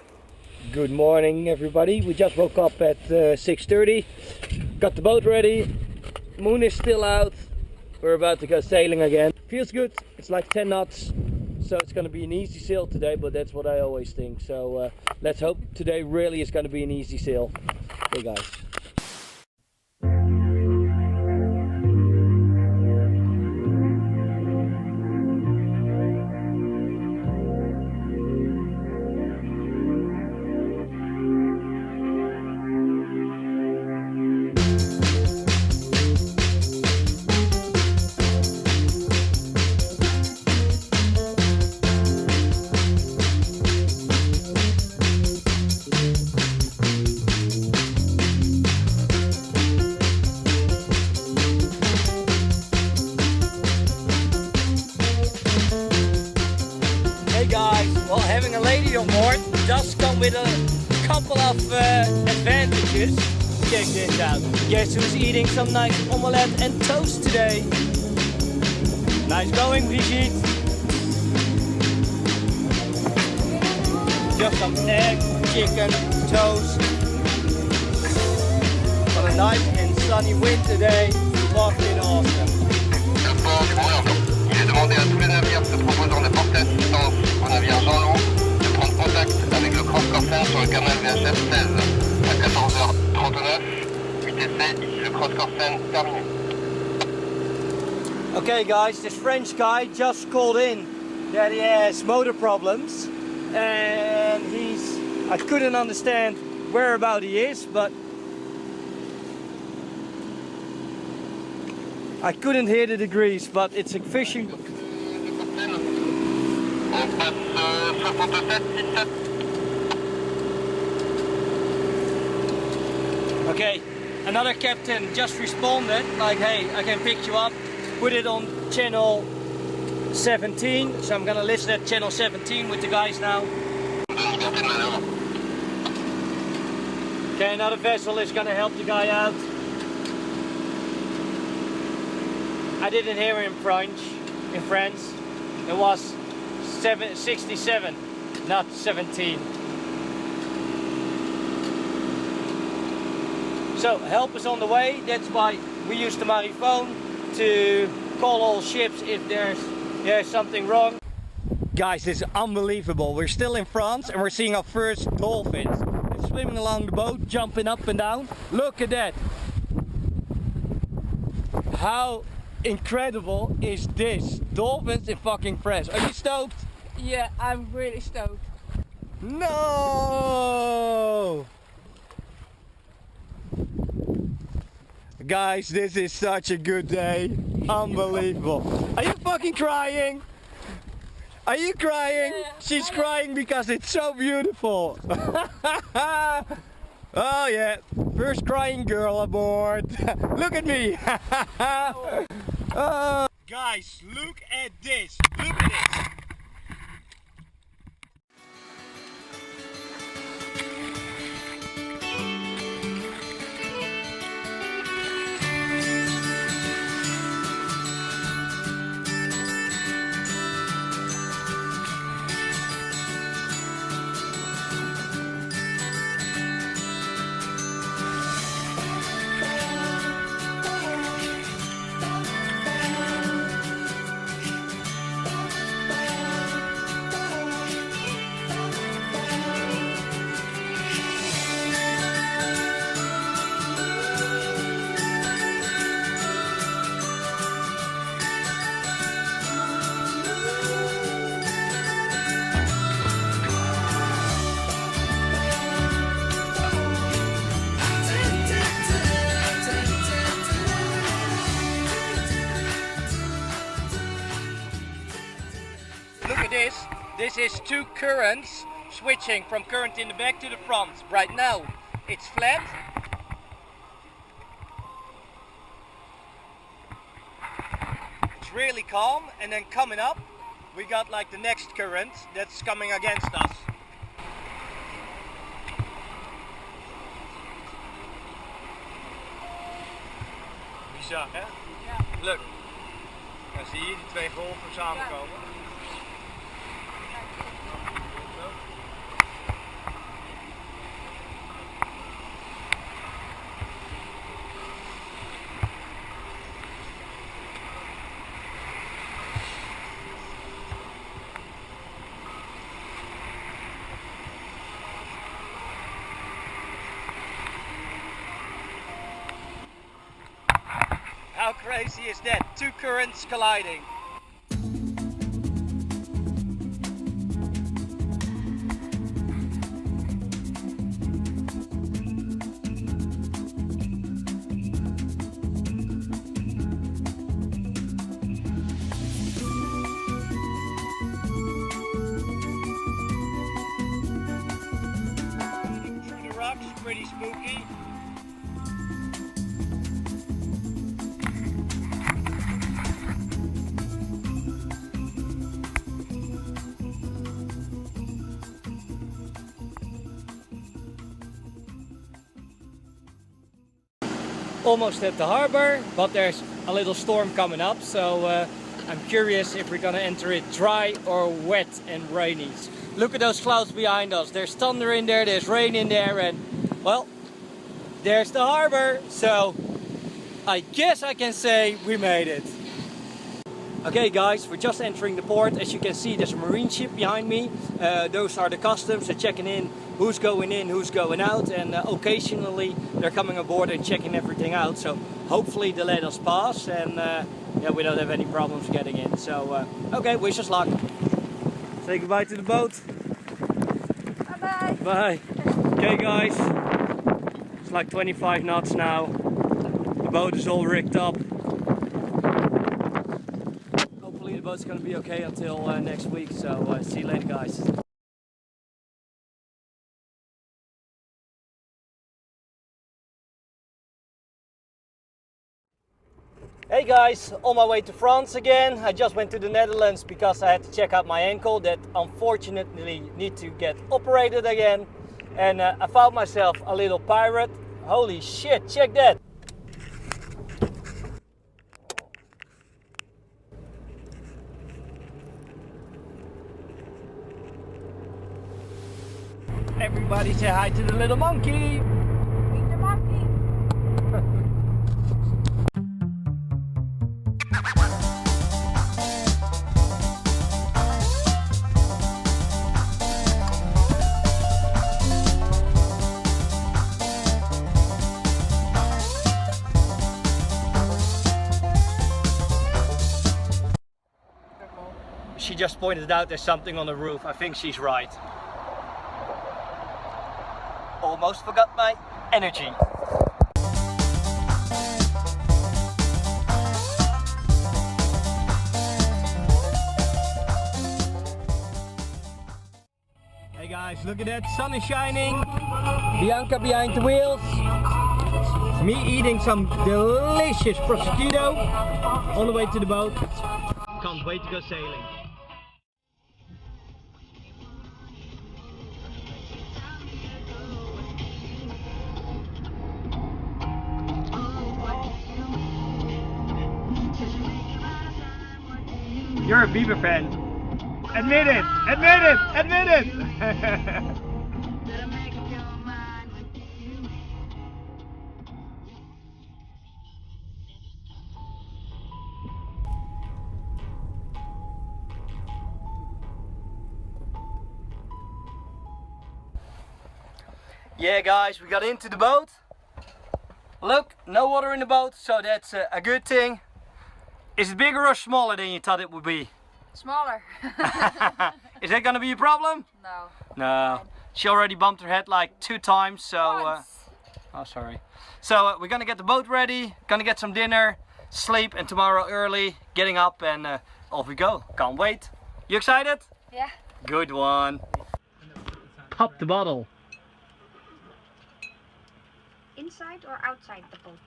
Good morning everybody. We just woke up at 6:30. Got the boat ready. Moon is still out. We're about to go sailing again. Feels good. It's like 10 knots. So it's going to be an easy sail today, but that's what I always think. So let's hope today really is going to be an easy sail. Hey guys. Having a lady on board does come with a couple of advantages. Check this out. Guess who's eating some nice omelette and toast today? Nice going, Brigitte. Just some egg, chicken, toast. On a nice and sunny winter day. Fucking awesome. Il est demandé à tous les navires se proposant de porter assistance aux navires dans l'eau de prendre contact avec le cross-corsaire sur le canal VHF 16 à 14h39. 8 essais, ici le cross-corsaire terminé. Okay guys, this French guy just called in that he has motor problems and he's I couldn't understand whereabout he is, but I couldn't hear the degrees, but it's a fishing. Okay, another captain just responded like, hey, I can pick you up, put it on channel 17, so I'm gonna listen at channel 17 with the guys now. Okay, another vessel is gonna help the guy out. I didn't hear him in French. It was 67, not 17. So help is on the way. That's why we use the Mariphone to call all ships if there's something wrong. Guys, it's unbelievable. We're still in France and we're seeing our first dolphins. They're swimming along the boat, jumping up and down. Look at that. How incredible is this? Dolphins in fucking France. Are you stoked? Yeah, I'm really stoked. No! Guys, this is such a good day. Unbelievable. Are you fucking crying? Are you crying? Yeah. She's crying because it's so beautiful. Oh yeah, first crying girl aboard. Look at me. Guys, look at this. Look at this. Look at this. This is two currents switching from current in the back to the front. Right now it's flat. It's really calm, and then coming up we got like the next current that's coming against us. Bizar, hè? Ja. Look. Dan zie je die twee golven samenkomen. How crazy is that? Two currents colliding. Through the rocks, pretty spooky. Almost at the harbor, but there's a little storm coming up, so I'm curious if we're gonna enter it dry or wet and rainy. Look at those clouds behind us. There's thunder in there, there's rain in there, and well, there's the harbor. So I guess I can say we made it. Okay guys, we're just entering the port. As you can see, there's a marine ship behind me. Those are the customs. They're checking in who's going in, who's going out, and occasionally they're coming aboard and checking everything out. So hopefully they let us pass, and yeah, we don't have any problems getting in. So okay, wish us luck. Say goodbye to the boat. Bye bye. Bye. Okay guys, it's like 25 knots now. The boat is all rigged up. Hopefully the boat's gonna be okay until next week, so see you later guys. Hey guys, on my way to France again. I just went to the Netherlands because I had to check out my ankle that unfortunately need to get operated again. And I found myself a little pirate. Holy shit, check that! Everybody say hi to the little monkey! Meet the monkey. She just pointed out there's something on the roof. I think she's right. Almost forgot my energy. Hey guys, look at that, sun is shining. Bianca behind the wheels. Me eating some delicious prosciutto on the way to the boat. Can't wait to go sailing. You're a Bieber fan. Admit it! Admit it! Admit it! Yeah guys, we got into the boat. Look, no water in the boat, so that's a good thing. Is it bigger or smaller than you thought it would be? Smaller. Is that gonna be a problem? No. No. She already bumped her head like 2 times, so... oh, sorry. So we're gonna get the boat ready, gonna get some dinner, sleep, and tomorrow early, getting up and off we go. Can't wait. You excited? Yeah. Good one. Pop the bottle. Inside or outside the boat?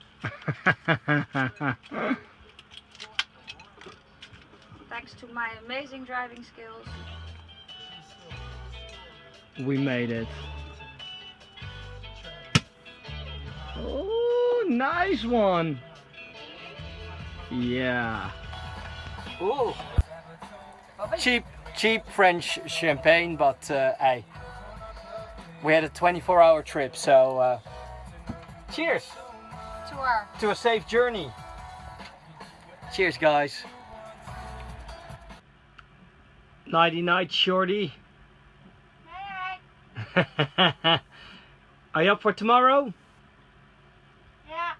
Thanks to my amazing driving skills. We made it. Oh, nice one. Yeah. Ooh. Cheap French champagne, but hey, we had a 24-hour trip, so cheers to a safe journey. Cheers, guys. Nighty night, shorty. Alright. Are you up for tomorrow? Yeah.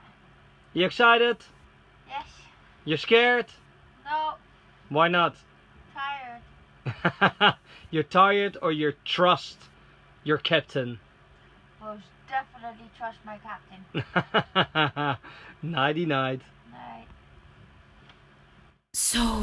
You excited? Yes. You're scared? No. Why not? Tired. You're tired, or you trust your captain? Most definitely trust my captain. Nighty night. Night. So.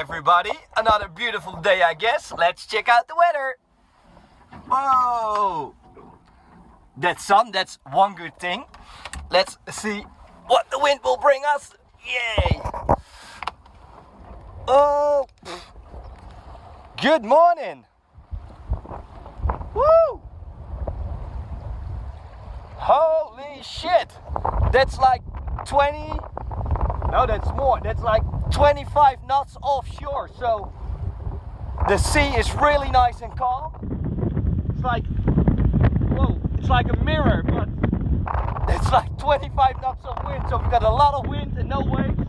everybody, another beautiful day I guess. Let's check out the weather. Whoa! That sun, that's one good thing. Let's see what the wind will bring us. Yay! Oh! Good morning! Woo! Holy shit! That's like 20... No, that's more. That's like 25 knots offshore. So the sea is really nice and calm. It's like, whoa, it's like a mirror, but it's like 25 knots of wind. So we've got a lot of wind and no waves.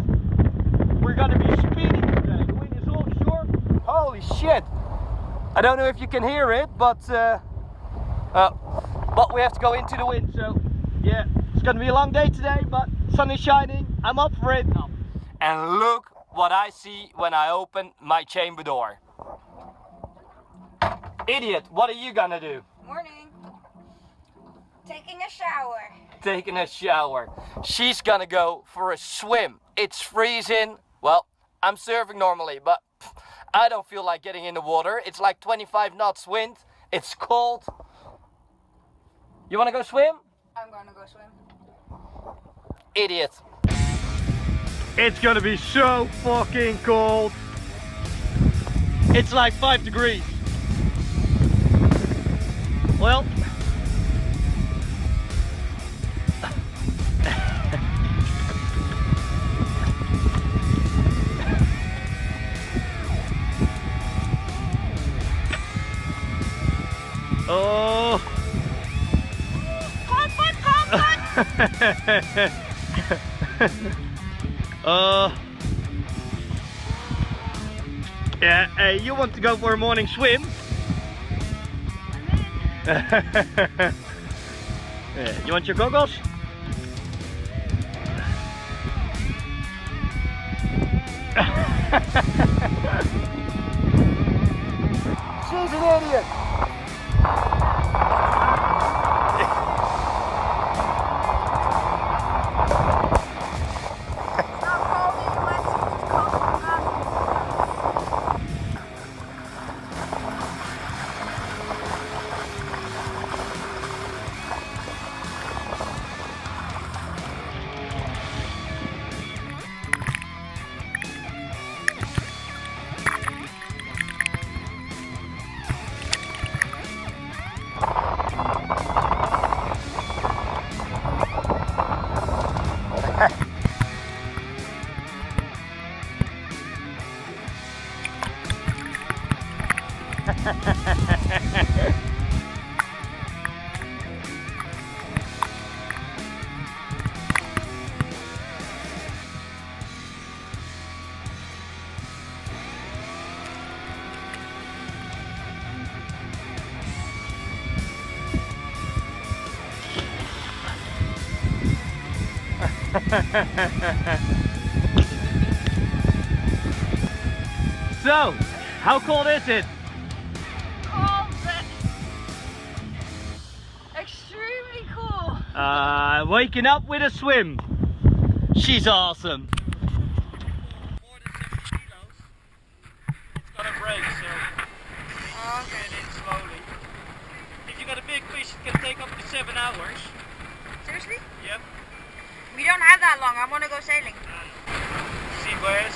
We're gonna be speeding today. The wind is offshore. Holy shit! I don't know if you can hear it, but we have to go into the wind. So yeah, it's gonna be a long day today, but sun is shining. I'm up for it. And look what I see when I open my chamber door. Idiot, what are you gonna do? Morning. Taking a shower. Taking a shower. She's gonna go for a swim. It's freezing. Well, I'm surfing normally, but I don't feel like getting in the water. It's like 25 knots wind. It's cold. You wanna go swim? I'm gonna go swim. Idiot. It's gonna be so fucking cold. It's like 5 degrees. Well, oh. Yeah, you want to go for a morning swim? Yeah, you want your goggles? She's an idiot! So, how cold is it? Cold, but extremely cool. Waking up with a swim. She's awesome. More than 70 kilos. It's gonna break, so Okay. get in slowly. If you got a big fish, it can take up to 7 hours. Seriously? Yep. We don't have that long. I want to go sailing. Sea bass.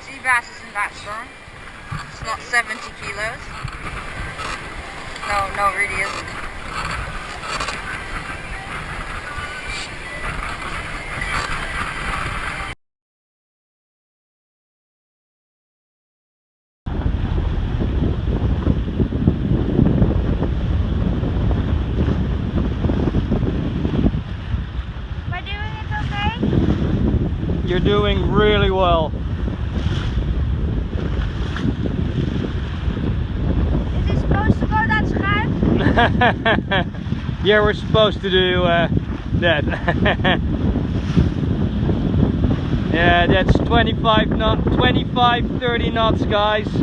Sea bass isn't that strong. It's not 70 kilos. No, it really isn't. You're doing really well. Is it supposed to go that schuin? Yeah, we're supposed to do that. Yeah, that's 25 knots, 30 knots, guys. It's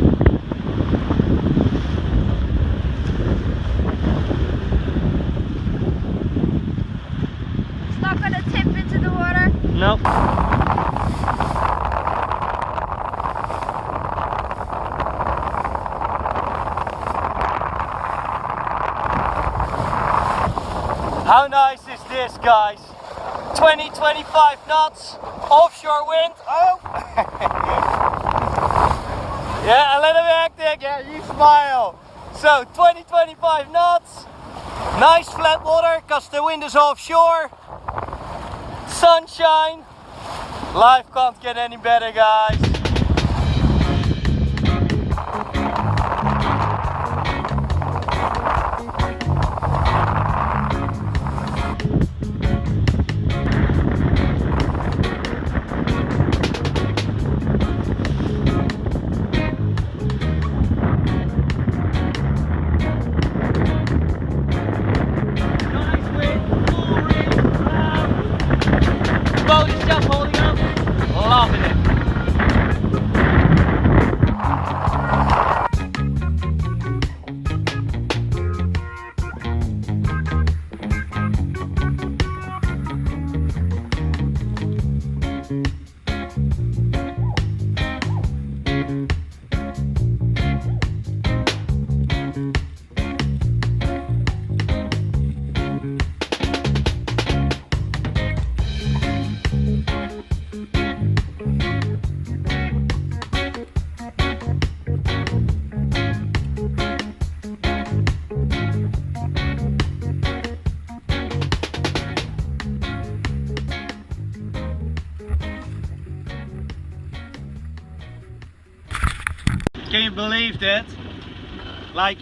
not gonna tip into the water. Nope. How nice is this, guys? 20-25 knots, offshore wind. Oh! Yeah, a little bit hectic. Yeah, you smile. So 20-25 knots, nice flat water because the wind is offshore. Sunshine. Life can't get any better, guys. Loving it. Can you believe that? Like,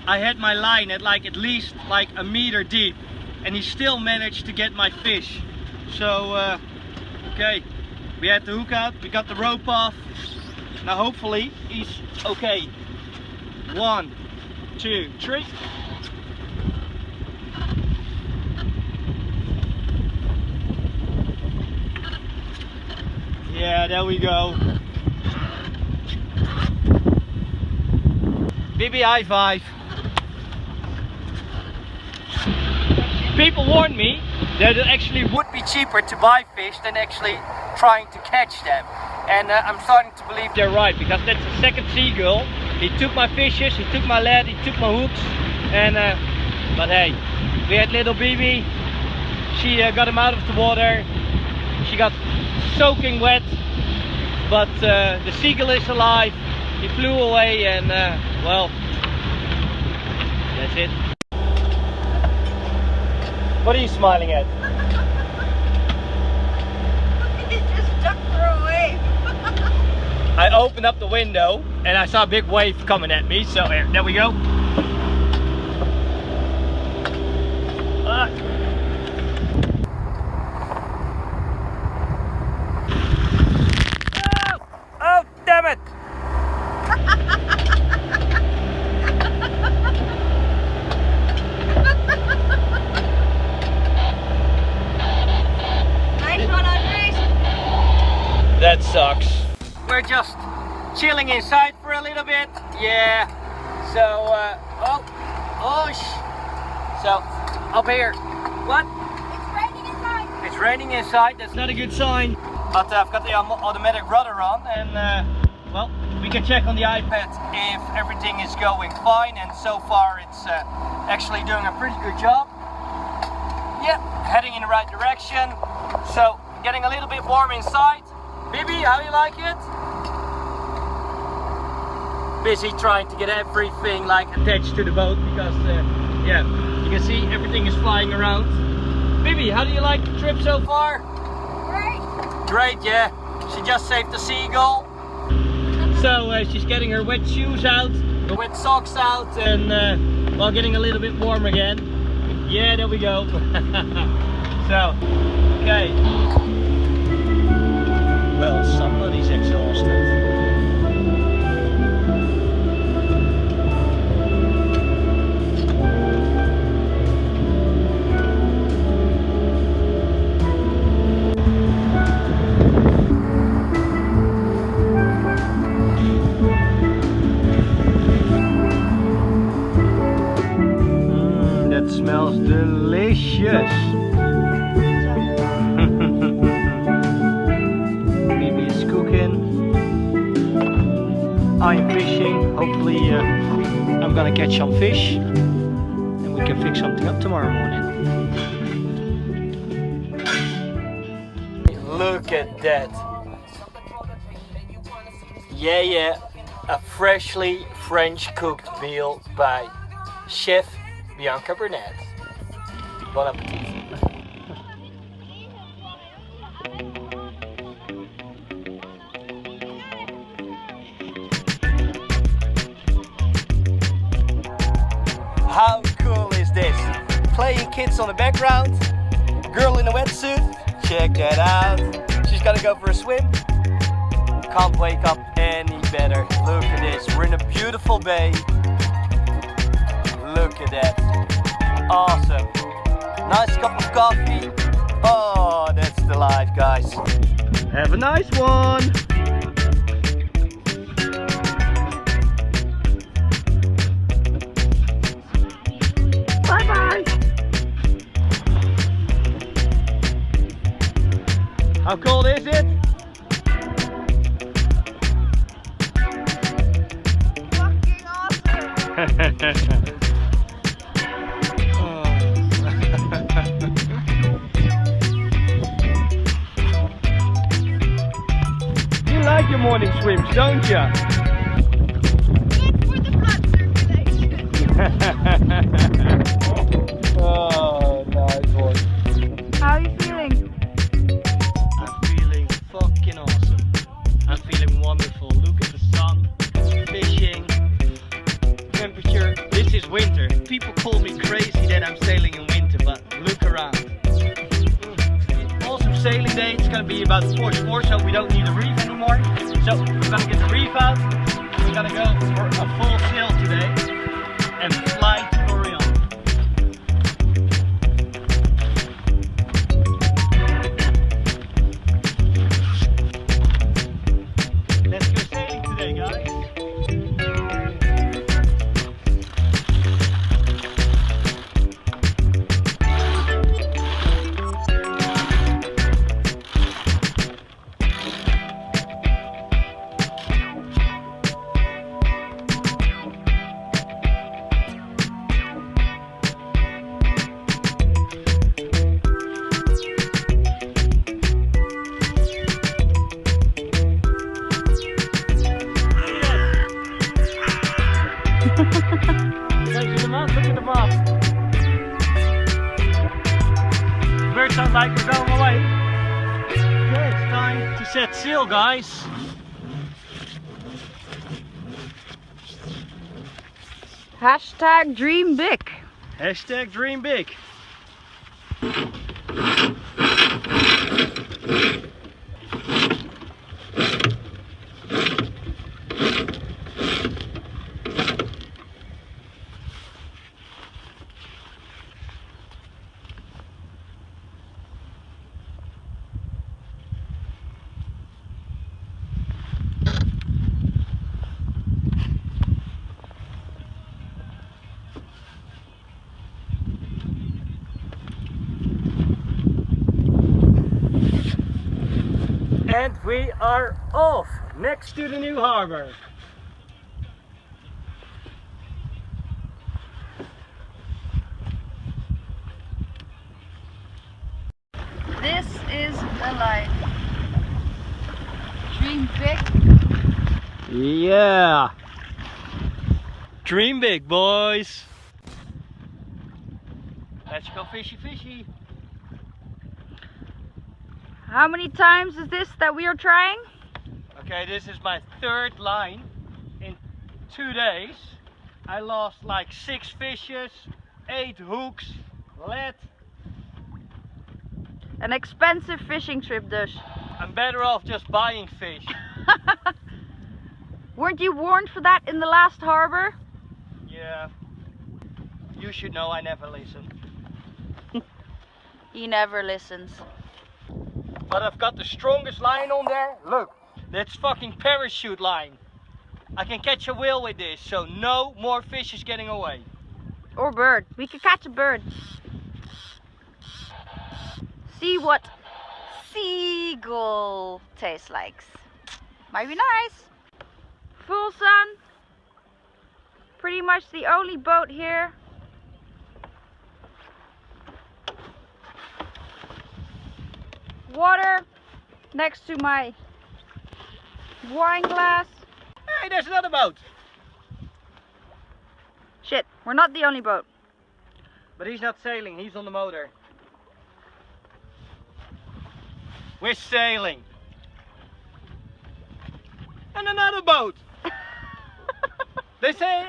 I had my line at like at least like a meter deep and he still managed to get my fish. So okay, we had the hook out, we got the rope off. Now hopefully he's okay. 1, 2, 3. Yeah, there we go. Bibi, high five. People warned me that it actually would be cheaper to buy fish than actually trying to catch them. And I'm starting to believe they're right, because that's the second seagull. He took my fishes, he took my lead, he took my hooks. And but hey, we had little Bibi. She got him out of the water. She got soaking wet, but the seagull is alive. He flew away and well, that's it. What are you smiling at? It just stuck for a wave. I opened up the window and I saw a big wave coming at me, so there we go. Oh, damn it! That sucks. We're just chilling inside for a little bit. Yeah. So, so up here. What? It's raining inside. It's raining inside. That's not a good sign. But I've got the automatic rudder on, and well, we can check on the iPad if everything is going fine. And so far, it's actually doing a pretty good job. Yeah, heading in the right direction. So, getting a little bit warm inside. Bibi, how you like it? Busy trying to get everything like attached to the boat because yeah, you can see everything is flying around. Bibi, how do you like the trip so far? Great. Great, yeah. She just saved the seagull. So she's getting her wet shoes out, her wet socks out, and well, getting a little bit warm again. Yeah, there we go. So, okay. Well, somebody's exhausted. That smells delicious. I'm fishing. Hopefully I'm gonna catch some fish and we can fix something up tomorrow morning. Look at that. Yeah, a freshly French cooked meal by Chef Bianca Burnett. Bon appetit. How cool is this? Playing kids on the background, girl in a wetsuit, check that out. She's gonna go for a swim. Can't wake up any better. Look at this, we're in a beautiful bay. Look at that, awesome. Nice cup of coffee. Oh, that's the life, guys. Have a nice one. Bye-bye. How cold is it? Fucking awesome! You like your morning swims, don't you? Good for the blood circulation. Oh, nice one. How are you feeling? I'm feeling fucking awesome. I'm feeling wonderful. Look at the sun, fishing, temperature. This is winter. People call me crazy that I'm sailing in winter, but look around. Awesome sailing day. It's gonna be about 4 so we don't need a reef anymore. So we're gonna get the reef out. We're gonna go for a full sail today and fly to L'Orient. Let's go sailing today, guys. Look at the map. Bird sounds like we're going away. Okay, it's time to set sail, guys. Hashtag dream big. Hashtag dream big. And we are off next to the new harbor. This is the life. Dream big. Yeah. Dream big, boys. Let's go fishy fishy. How many times is this that we are trying? Okay, this is my third line in 2 days. I lost like 6 fishes, 8 hooks, lead. An expensive fishing trip dus. I'm better off just buying fish. Weren't you warned for that in the last harbor? Yeah. You should know I never listen. He never listens. But I've got the strongest line on there. Look, that's fucking parachute line. I can catch a whale with this, so no more fish is getting away. Or bird. We could catch a bird. See what seagull tastes like. Might be nice. Full sun. Pretty much the only boat here. Water next to my wine glass. Hey, there's another boat. Shit, we're not the only boat. But he's not sailing, he's on the motor. We're sailing. And another boat. They say...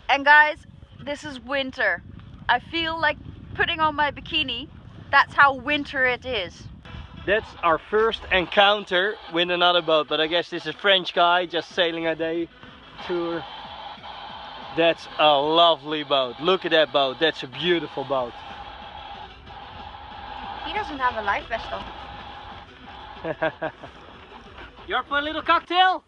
And guys, this is winter. I feel like putting on my bikini. That's how winter it is. That's our first encounter with another boat, but I guess this is a French guy just sailing a day tour. That's a lovely boat. Look at that boat. That's a beautiful boat. He doesn't have a life vest on. You're for a little cocktail?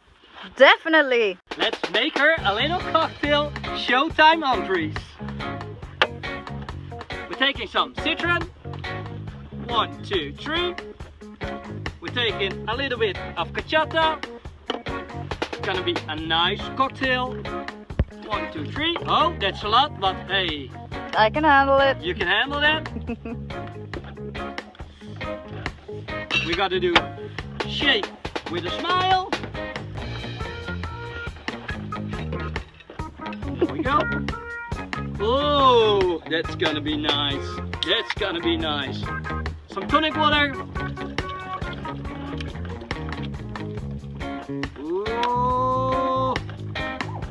Definitely. Let's make her a little cocktail. Showtime, Andries. We're taking some citron. 1, 2, 3. We're taking a little bit of cachaça. It's gonna be a nice cocktail. 1, 2, 3. Oh, that's a lot, but hey. I can handle it. You can handle that. We gotta do shake with a smile. There we go. Oh, that's gonna be nice. That's gonna be nice. Some tonic water. Ooh,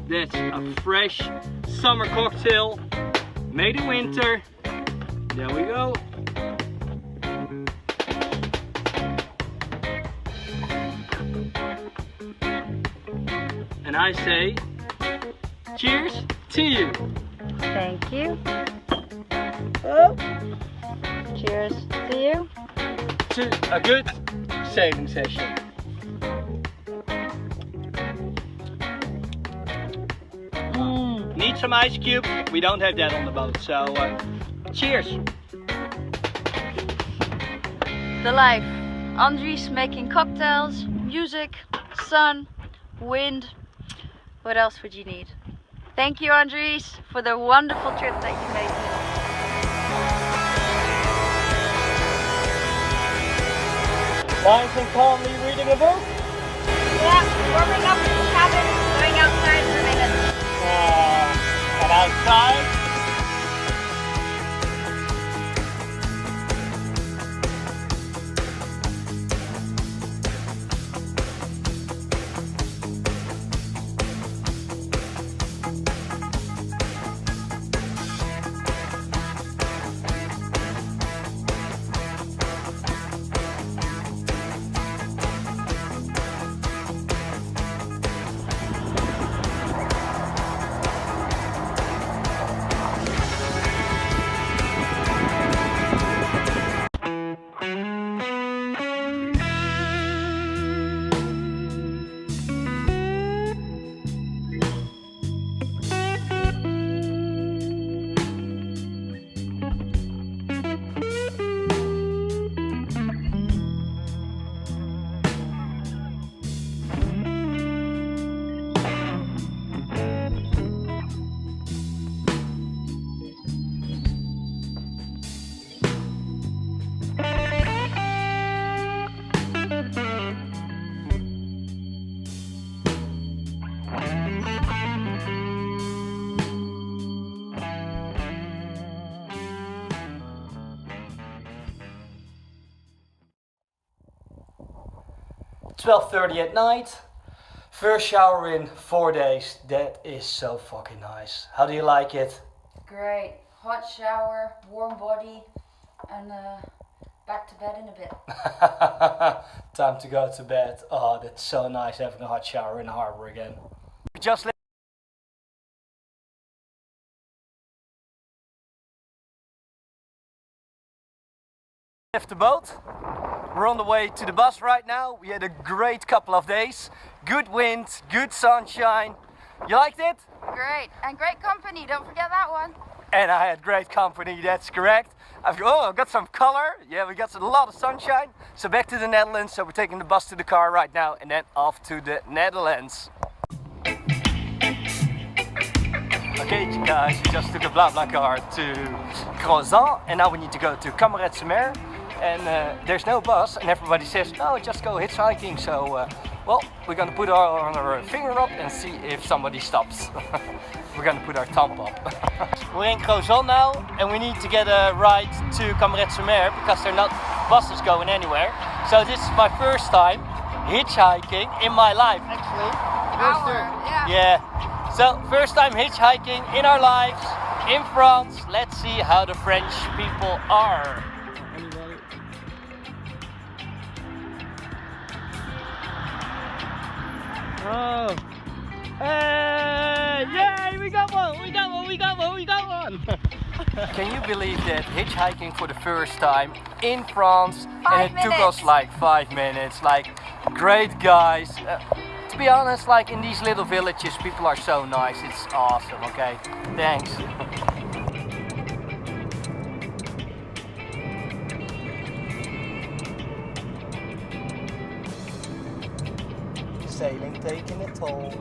that's a fresh summer cocktail made in winter. There we go. And I say, cheers to you. Thank you. Oh. Cheers to you. To a good sailing session. Need some ice cube? We don't have that on the boat, so cheers. The life. Andries making cocktails, music, sun, wind. What else would you need? Thank you, Andries, for the wonderful trip that you made. Nice and calmly reading a book? Yeah, warming up in the cabin, going outside for a minute. And outside? It's 12:30 at night. First shower in 4 days. That is so fucking nice. How do you like it? Great. Hot shower, warm body, and back to bed in a bit. Time to go to bed. Oh, that's so nice having a hot shower in the harbor again. We just left the boat. We're on the way to the bus right now. We had a great couple of days. Good wind, good sunshine. You liked it? Great. And great company, don't forget that one. And I had great company, that's correct. I've got some color. Yeah, we got a lot of sunshine. So back to the Netherlands. So we're taking the bus to the car right now and then off to the Netherlands. Okay guys, we just took a BlaBlaCar to Crozant and now we need to go to Cameret-sur-Mer, and there's no bus and everybody says no, just go hitchhiking, so well, we're gonna put our finger up and see if somebody stops. We're gonna put our thumb up. We're in Crozant now and we need to get a ride to Cameret-sur-Mer because there are not buses going anywhere. So this is my first time hitchhiking in my life actually. Yeah. So first time hitchhiking in our lives in France. Let's see how the French people are. Oh. Hey! Yay! We got one! We got one! We got one! We got one! Can you believe that? Hitchhiking for the first time in France, and it took us like 5 minutes. Like, great guys. To be honest, like in these little villages, people are so nice. It's awesome. Okay, thanks. Sailing taking a toll.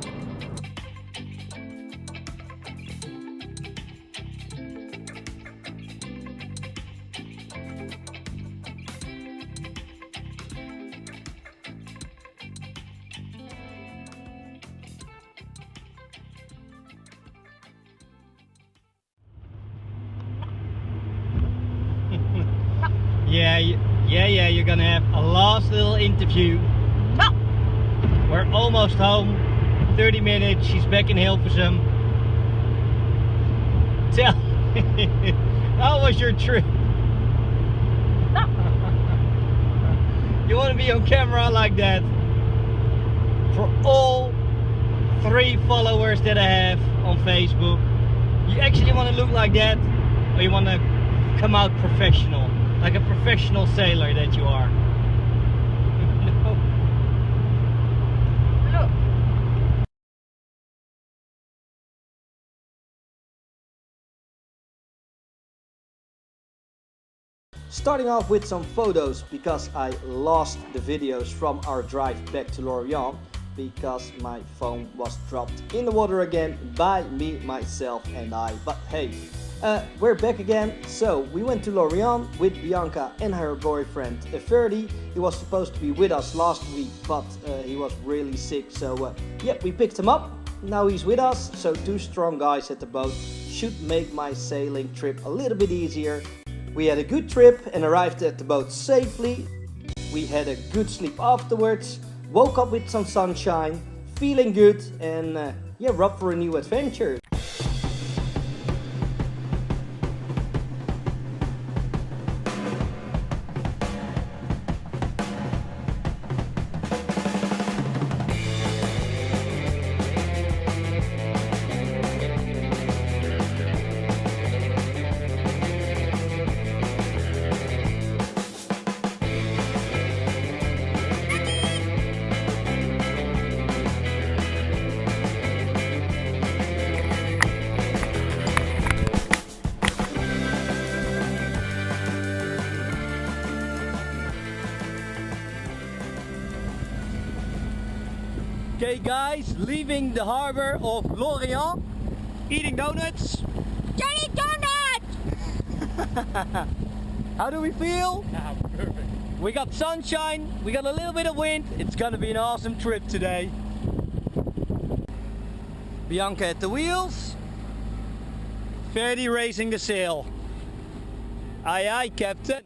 Yeah, you're gonna have a last little interview. No. We're almost home. 30 minutes, she's back in Hilversum. Tell me, how was your trip? No. You want to be on camera like that? For all 3 followers that I have on Facebook, you actually want to look like that? Or you want to come out professional? Like a professional sailor that you are. No. Look. Starting off with some photos because I lost the videos from our drive back to Lorient because my phone was dropped in the water again by me, myself and I. But hey, we're back again. So we went to Lorient with Bianca and her boyfriend Ferdy. He was supposed to be with us last week, but he was really sick. So yeah, we picked him up. Now he's with us. So 2 strong guys at the boat should make my sailing trip a little bit easier. We had a good trip and arrived at the boat safely. We had a good sleep afterwards. Woke up with some sunshine, feeling good, and yeah, we're up for a new adventure. Okay guys, leaving the harbor of Lorient, eating donuts. Johnny Donut! How do we feel? Yeah, perfect. We got sunshine, we got a little bit of wind. It's gonna be an awesome trip today. Bianca at the wheels. Ferdy raising the sail. Aye aye, Captain.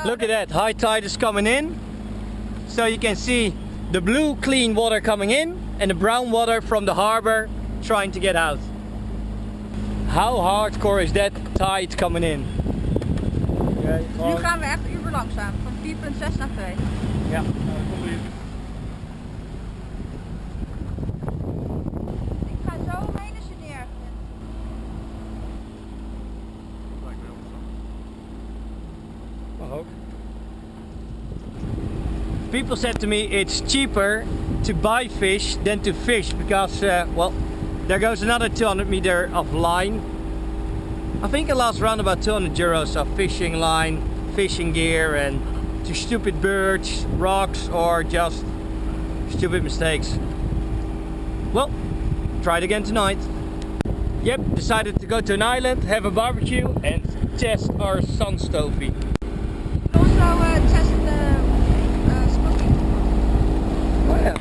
Look at that, high tide is coming in. So you can see the blue clean water coming in and the brown water from the harbor trying to get out. How hardcore is that tide coming in? Nu gaan we echt uber langzaam, van 4.6 naar 2. Ja. Ik ga zo omheen als je neer. people said to me it's cheaper to buy fish than to fish because, well, there goes another 200 meter of line. I think it lasts around about 200 euros of fishing line, fishing gear, and to stupid birds, rocks, or just stupid mistakes. Well, try it again tonight. Yep, decided to go to an island, have a barbecue, and test our sun stovey. Also test the smoking. Oh yeah.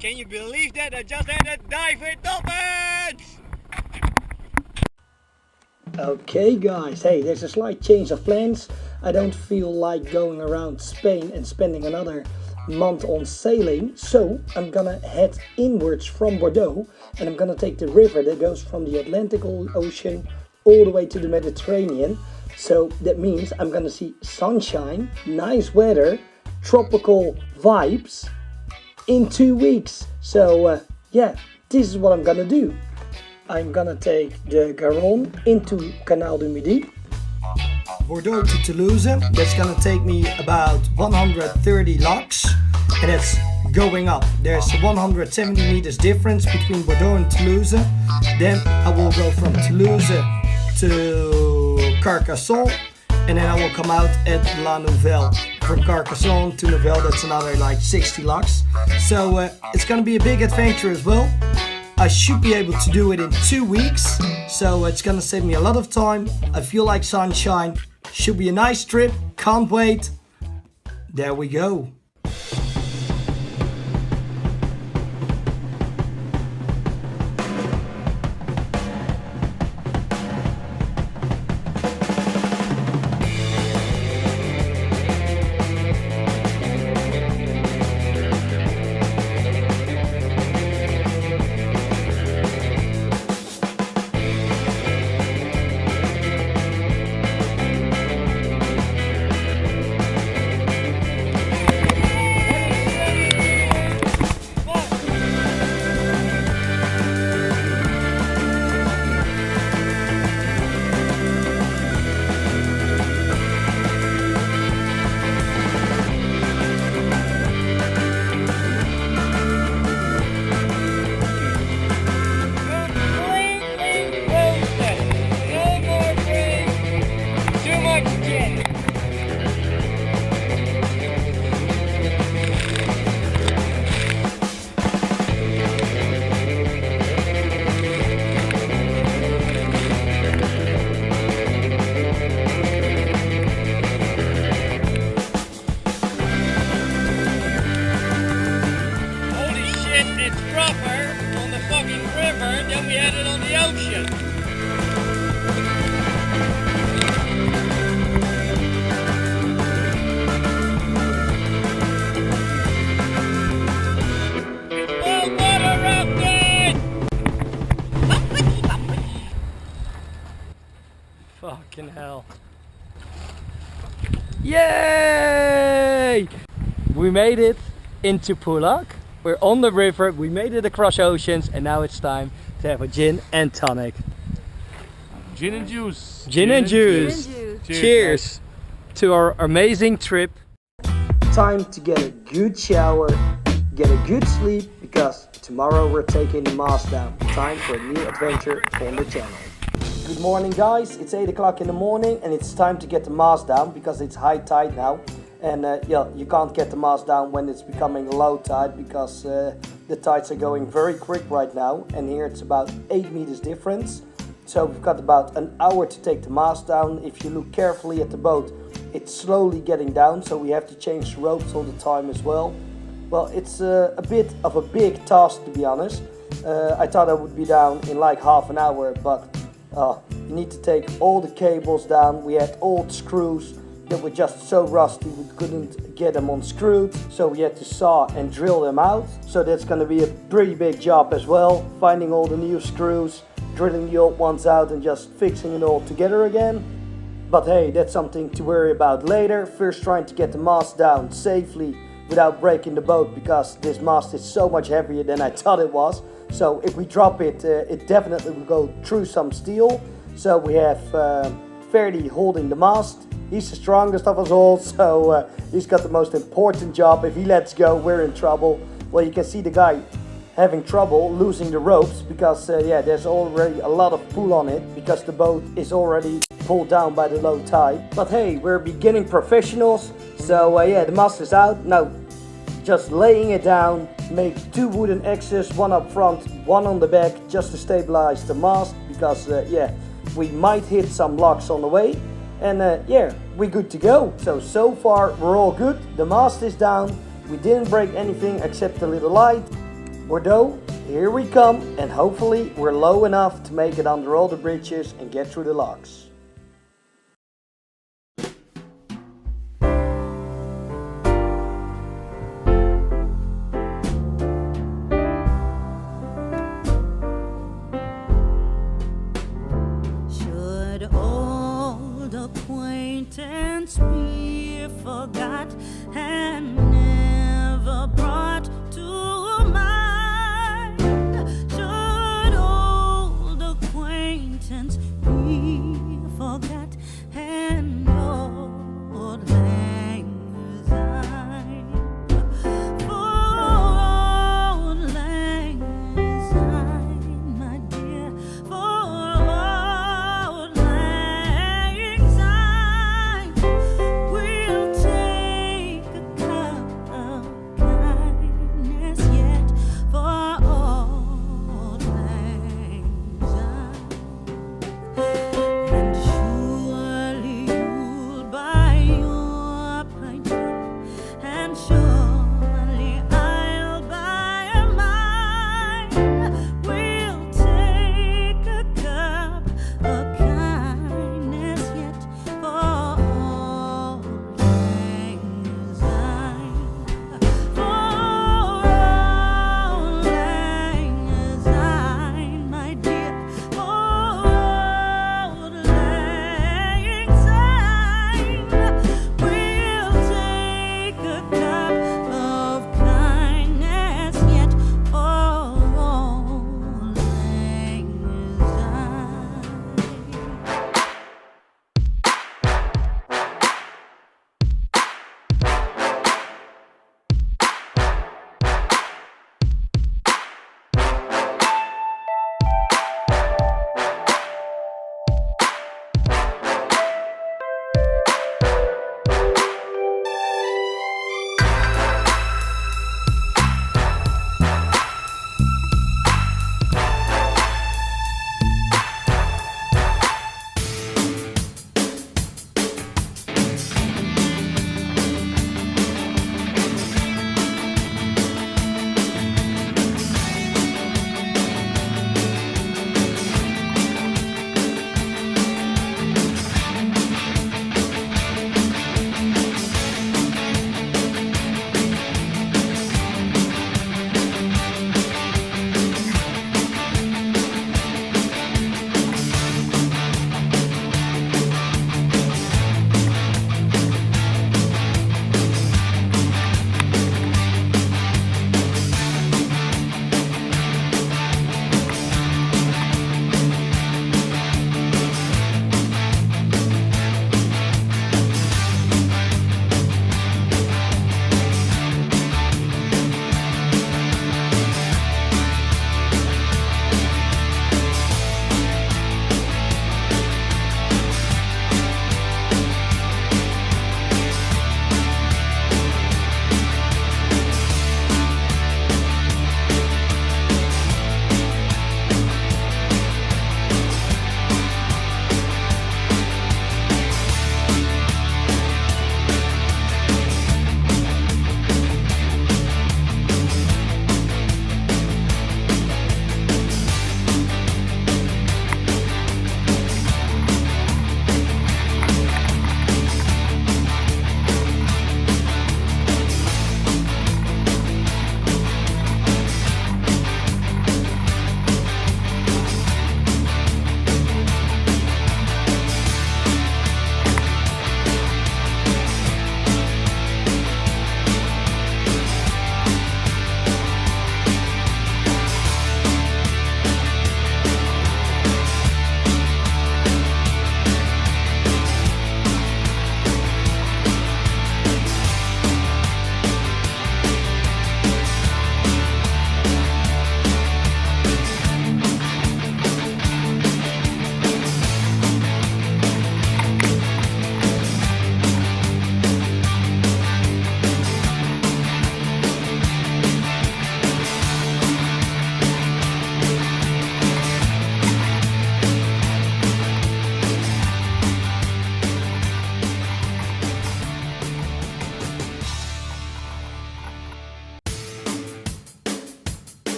Can you believe that? I just had a dive with dolphins! Okay guys, hey, there's a slight change of plans. I don't feel like going around Spain and spending another month on sailing, so I'm gonna head inwards from Bordeaux and I'm gonna take the river that goes from the Atlantic Ocean all the way to the Mediterranean. So that means I'm gonna see sunshine, nice weather, tropical vibes in 2 weeks. So yeah, this is what I'm gonna do. I'm gonna take the Garonne into Canal du Midi, Bordeaux to Toulouse. That's gonna take me about 130 locks, and that's going up. There's 170 meters difference between Bordeaux and Toulouse. Then I will go from Toulouse to Carcassonne, and then I will come out at La Nouvelle. From Carcassonne to Nouvelle, that's another like 60 lux. So it's gonna be a big adventure as well. I should be able to do it in 2 weeks, so it's gonna save me a lot of time. I feel like sunshine. Should be a nice trip, can't wait. There we go. Fucking hell. Yay! We made it into Pulak. We're on the river, we made it across oceans, and now it's time to have a gin and tonic. Gin and juice. Gin and juice. Cheers to our amazing trip. Time to get a good shower, get a good sleep, because tomorrow we're taking the mast down. Time for a new adventure on the channel. Good morning guys, it's 8 o'clock in the morning and it's time to get the mast down because it's high tide now. And yeah, you can't get the mast down when it's becoming low tide because the tides are going very quick right now. And here it's about 8 meters difference. So we've got about an hour to take the mast down. If you look carefully at the boat, it's slowly getting down, so we have to change the ropes all the time as well. Well, it's a bit of a big task, to be honest. I thought I would be down in like half an hour, but you need to take all the cables down. We had old screws that were just so rusty we couldn't get them unscrewed, so we had to saw and drill them out. So that's going to be a pretty big job as well, finding all the new screws, drilling the old ones out and just fixing it all together again. But hey, that's something to worry about later. First, trying to get the mast down safely without breaking the boat, because this mast is so much heavier than I thought it was. So if we drop it, it definitely will go through some steel. So we have Ferdy holding the mast. He's the strongest of us all, so he's got the most important job. If he lets go, we're in trouble. Well, you can see the guy having trouble losing the ropes because yeah, there's already a lot of pull on it because the boat is already pulled down by the low tide. But hey, we're beginning professionals, so yeah, the mast is out. Now just laying it down, make 2 wooden X's, one up front, one on the back, just to stabilize the mast, because yeah, we might hit some locks on the way. And yeah, we're good to go. So far we're all good. The mast is down, we didn't break anything except a little light. Bordeaux, here we come, and hopefully we're low enough to make it under all the bridges and get through the locks. Should old acquaintance be forgot and never brought to mind? Should old acquaintance be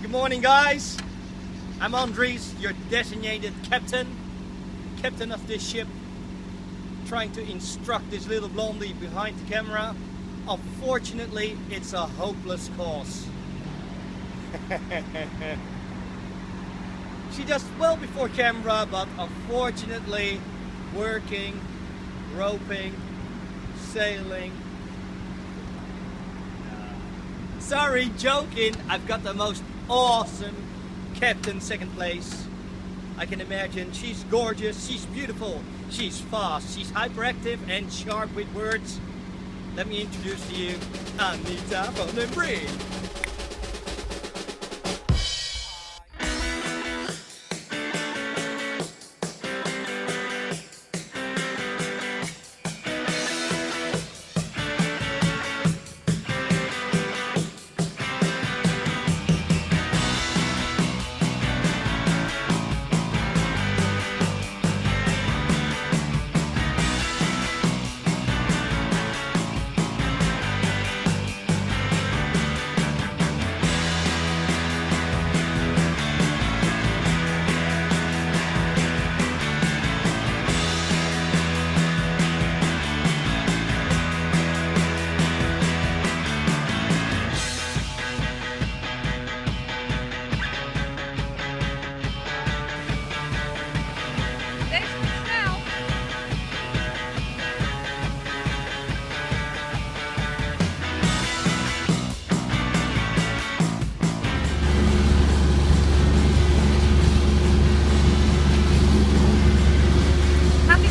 Good morning, guys. I'm Andries, your designated captain of this ship, trying to instruct this little blondie behind the camera. Unfortunately, it's a hopeless cause. She does well before camera, but unfortunately, working, roping, sailing. Sorry, joking. I've got the most awesome captain, second place. I can imagine. She's gorgeous, she's beautiful, she's fast, she's hyperactive and sharp with words. Let me introduce to you Anita van den Brink.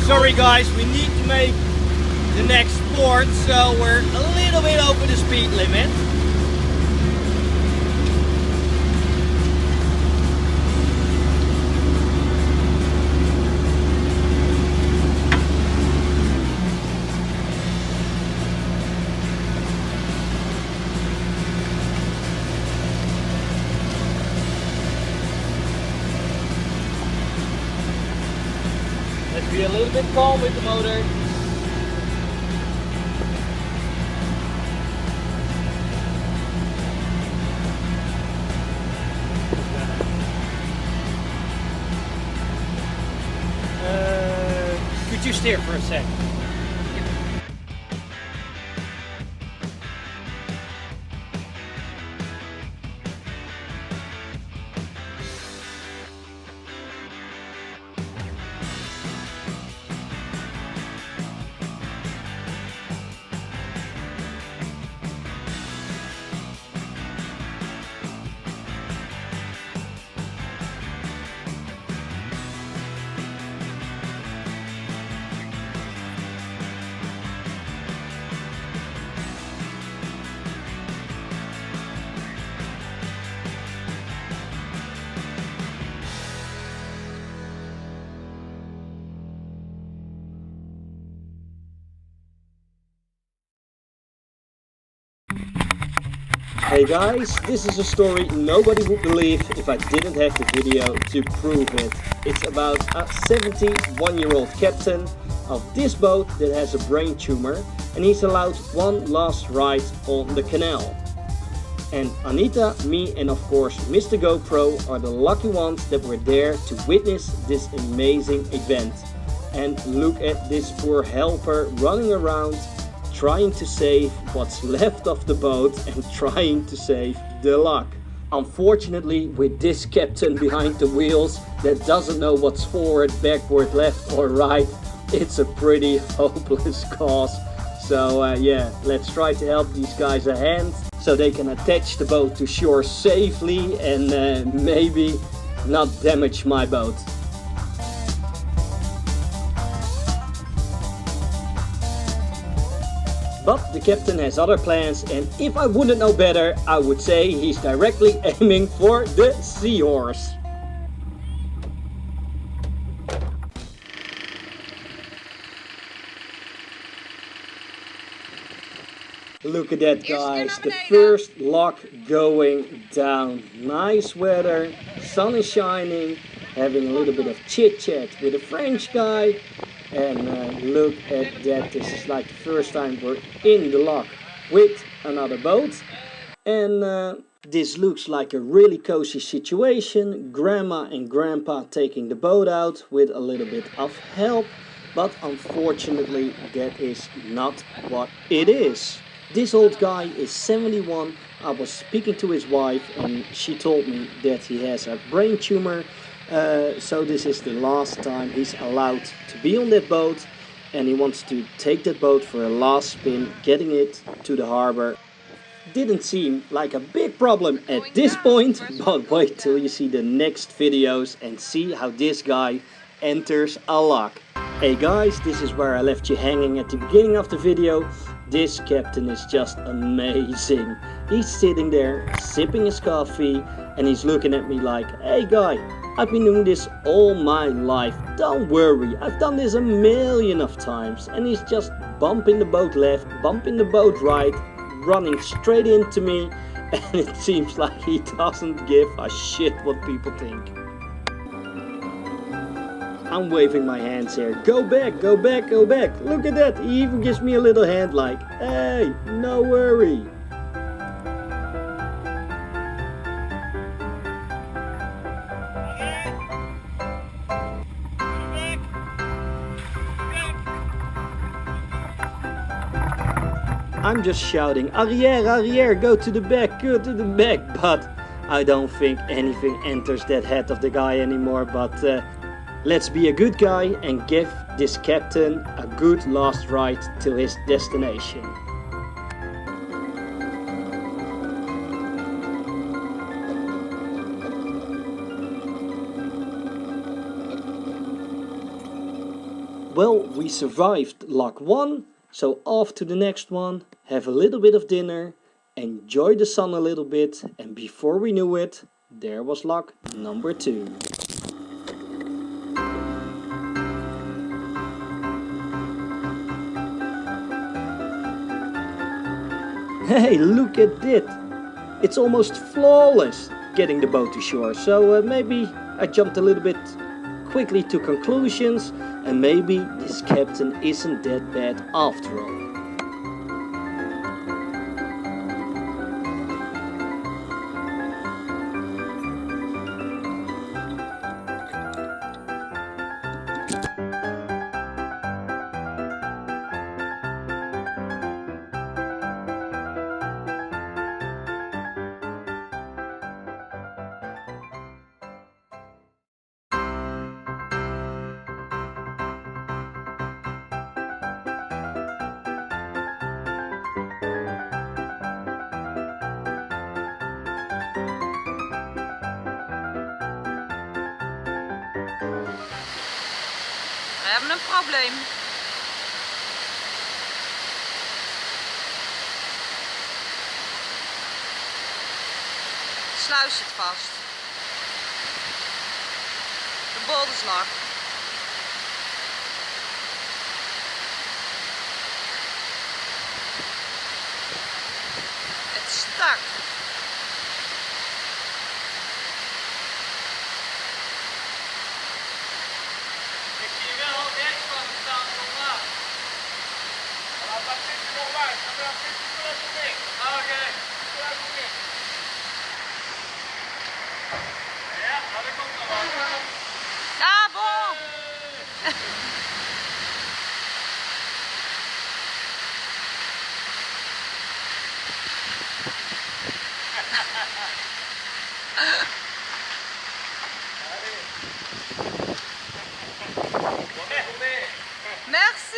Sorry guys, we need to make the next port, so we're a little bit over the speed limit. Let's be a little bit calm with the motor. Could you steer for a sec? Hey guys, this is a story nobody would believe if I didn't have the video to prove it. It's about a 71-year-old captain of this boat that has a brain tumor, and he's allowed one last ride on the canal. And Anita, me and of course Mr. GoPro are the lucky ones that were there to witness this amazing event. And look at this poor helper running around trying to save what's left of the boat and trying to save the luck. Unfortunately, with this captain behind the wheels that doesn't know what's forward, backward, left or right, it's a pretty hopeless cause. So yeah, let's try to help these guys a hand so they can attach the boat to shore safely and maybe not damage my boat. But the captain has other plans, and if I wouldn't know better, I would say he's directly aiming for the seahorse. Look at that guys, the first lock going down. Nice weather, sun is shining, having a little bit of chit chat with a French guy. And look at that, this is like the first time we're in the lock with another boat. And This looks like a really cozy situation. Grandma and Grandpa taking the boat out with a little bit of help. But unfortunately that is not what it is. This old guy is 71. I was speaking to his wife and she told me that he has a brain tumor. So this is the last time he's allowed to be on that boat. And he wants to take that boat for a last spin, getting it to the harbor. Didn't seem like a big problem at this point, but wait till you see the next videos and see how this guy enters a lock. Hey guys, this is where I left you hanging at the beginning of the video. This captain is just amazing. He's sitting there sipping his coffee and he's looking at me like, hey guy, I've been doing this all my life. Don't worry, I've done this a million of times. And he's just bumping the boat left, bumping the boat right, running straight into me. And it seems like he doesn't give a shit what people think. I'm waving my hands here. Go back, go back, go back. Look at that. He even gives me a little hand like, hey, no worry. I'm just shouting, arrière, arrière, go to the back, go to the back. But I don't think anything enters that head of the guy anymore. But let's be a good guy and give this captain a good last ride to his destination. Well, we survived lock 1, so off to the next one, have a little bit of dinner, enjoy the sun a little bit, and before we knew it, there was lock number 2. Hey, look at that! It's almost flawless getting the boat to shore, so maybe I jumped a little bit quickly to conclusions, and maybe this captain isn't that bad after all. We hebben een probleem. De sluis zit vast. De boot is lak. Het stak. Ah, bon! Merci!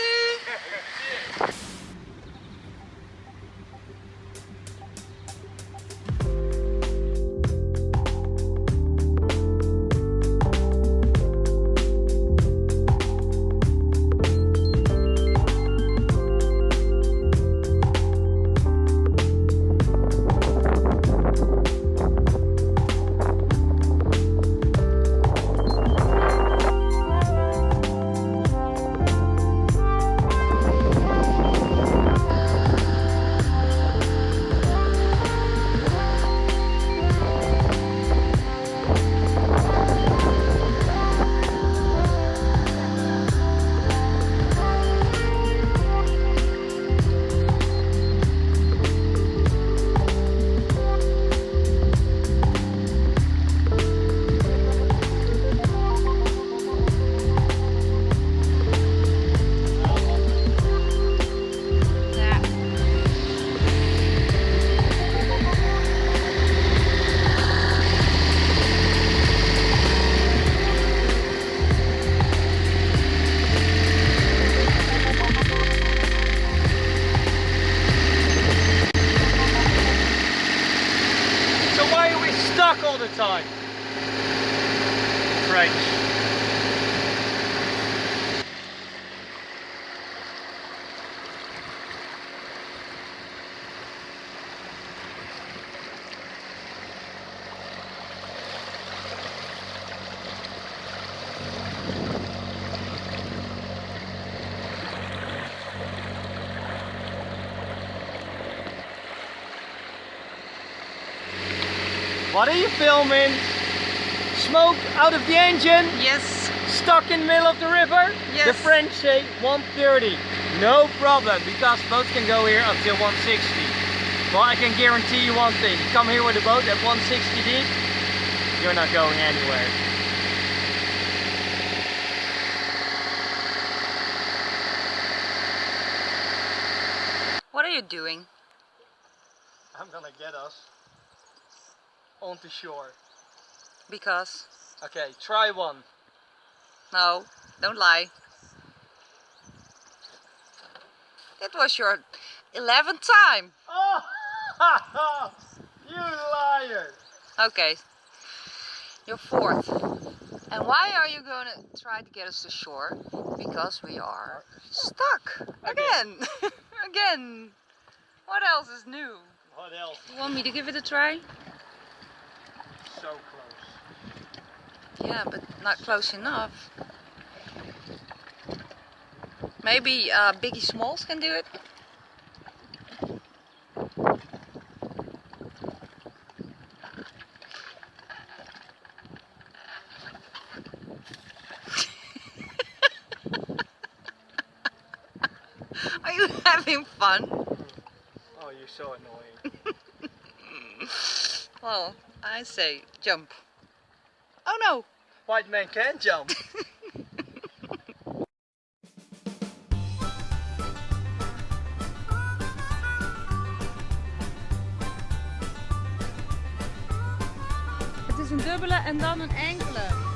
stuck all the time. French. What are you filming? Smoke out of the engine? Yes. Stuck in the middle of the river? Yes. The French say 130. No problem, because boats can go here up till 160. Well, I can guarantee you one thing. You come here with a boat at 160 deep, you're not going anywhere. What are you doing? I'm gonna get us onto shore. Because? Okay, try one. No, don't lie. It was your 11th time. Oh, you liar. Okay, your 4th. And why are you going to try to get us to shore? Because we are stuck. Again. Again. What else is new? What else? You want me to give it a try? So close. Yeah, but not close enough. Maybe Biggie Smalls can do it. Are you having fun? Oh, you're so annoying. Well, I say jump. Oh no! White man can't jump. Het is een dubbele en dan een enkele.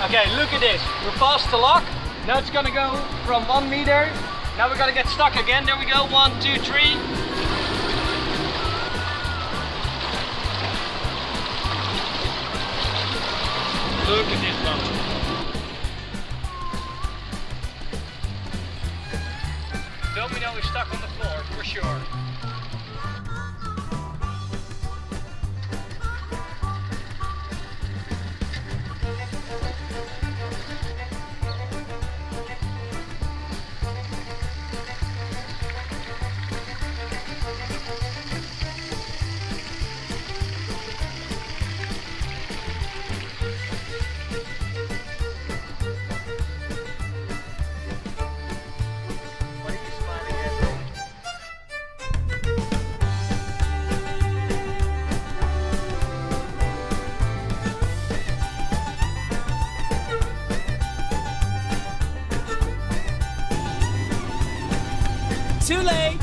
Okay, look at this. We're past the lock. Now it's gonna go from 1 meter. Now we're gonna get stuck again. There we go. 1, 2, 3. Look at this one. Domino is stuck on the floor for sure. Too late!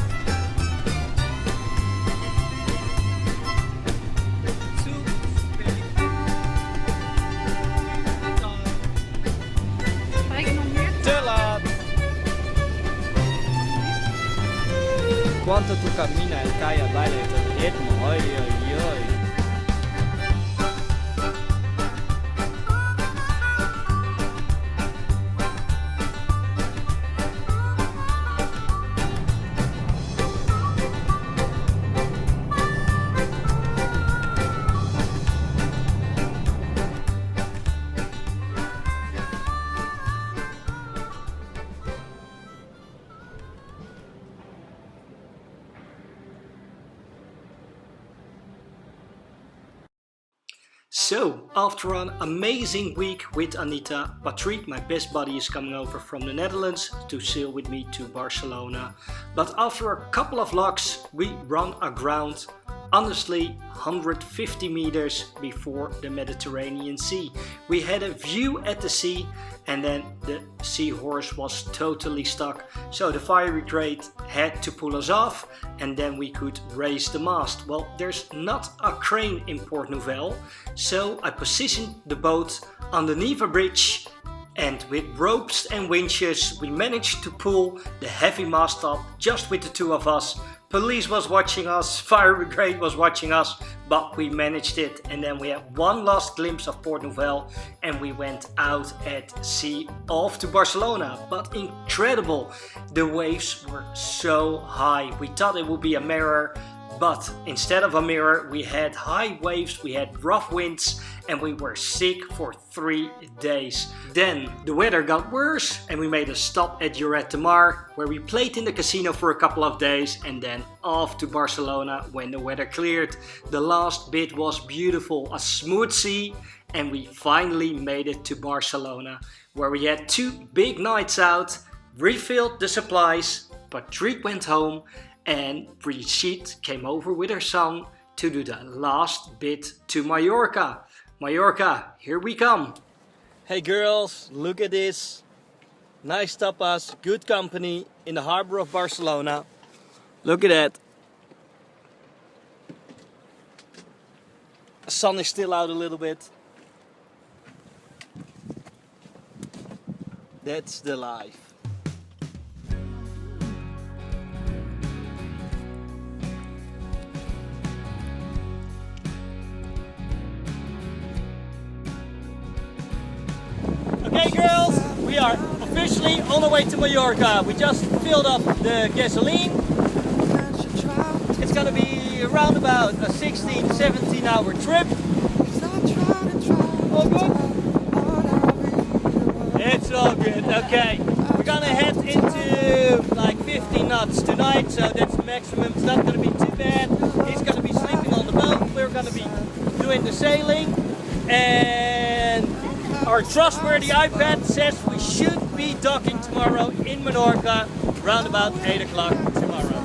Te laat! Quanto tu cammina e cai a baile del ritmo, oi oi oi! So, after an amazing week with Anita, Patrick, my best buddy, is coming over from the Netherlands to sail with me to Barcelona. But after a couple of locks, we run aground honestly 150 meters before the Mediterranean Sea. We had a view at the sea, and then the seahorse was totally stuck. So the fire brigade had to pull us off, and then we could raise the mast. Well, there's not a crane in Port Nouvelle, so I positioned the boat underneath a bridge, and with ropes and winches we managed to pull the heavy mast up just with the two of us. Police was watching us, fire brigade was watching us, but we managed it. And then we had one last glimpse of Port Nouvelle, and we went out at sea off to Barcelona. But incredible, the waves were so high. We thought it would be a mirror, but instead of a mirror we had high waves, we had rough winds, and we were sick for 3 days. Then the weather got worse, and we made a stop at Lloret de Mar, where we played in the casino for a couple of days, and then off to Barcelona when the weather cleared. The last bit was beautiful, a smooth sea, and we finally made it to Barcelona, where we had 2 big nights out, refilled the supplies. Patrick went home, and Brigitte came over with her son to do the last bit to Mallorca. Mallorca, here we come. Hey girls, look at this. Nice tapas, good company in the harbor of Barcelona. Look at that. The sun is still out a little bit. That's the life. Okay girls, we are officially on the way to Mallorca. We just filled up the gasoline. It's gonna be around about a 16-17 hour trip. All good? It's all good, okay. We're gonna head into like 50 knots tonight, so that's the maximum. It's not gonna be too bad. He's gonna be sleeping on the boat. We're gonna be doing the sailing, and our trustworthy iPad says we should be docking tomorrow in Menorca around about 8 o'clock tomorrow.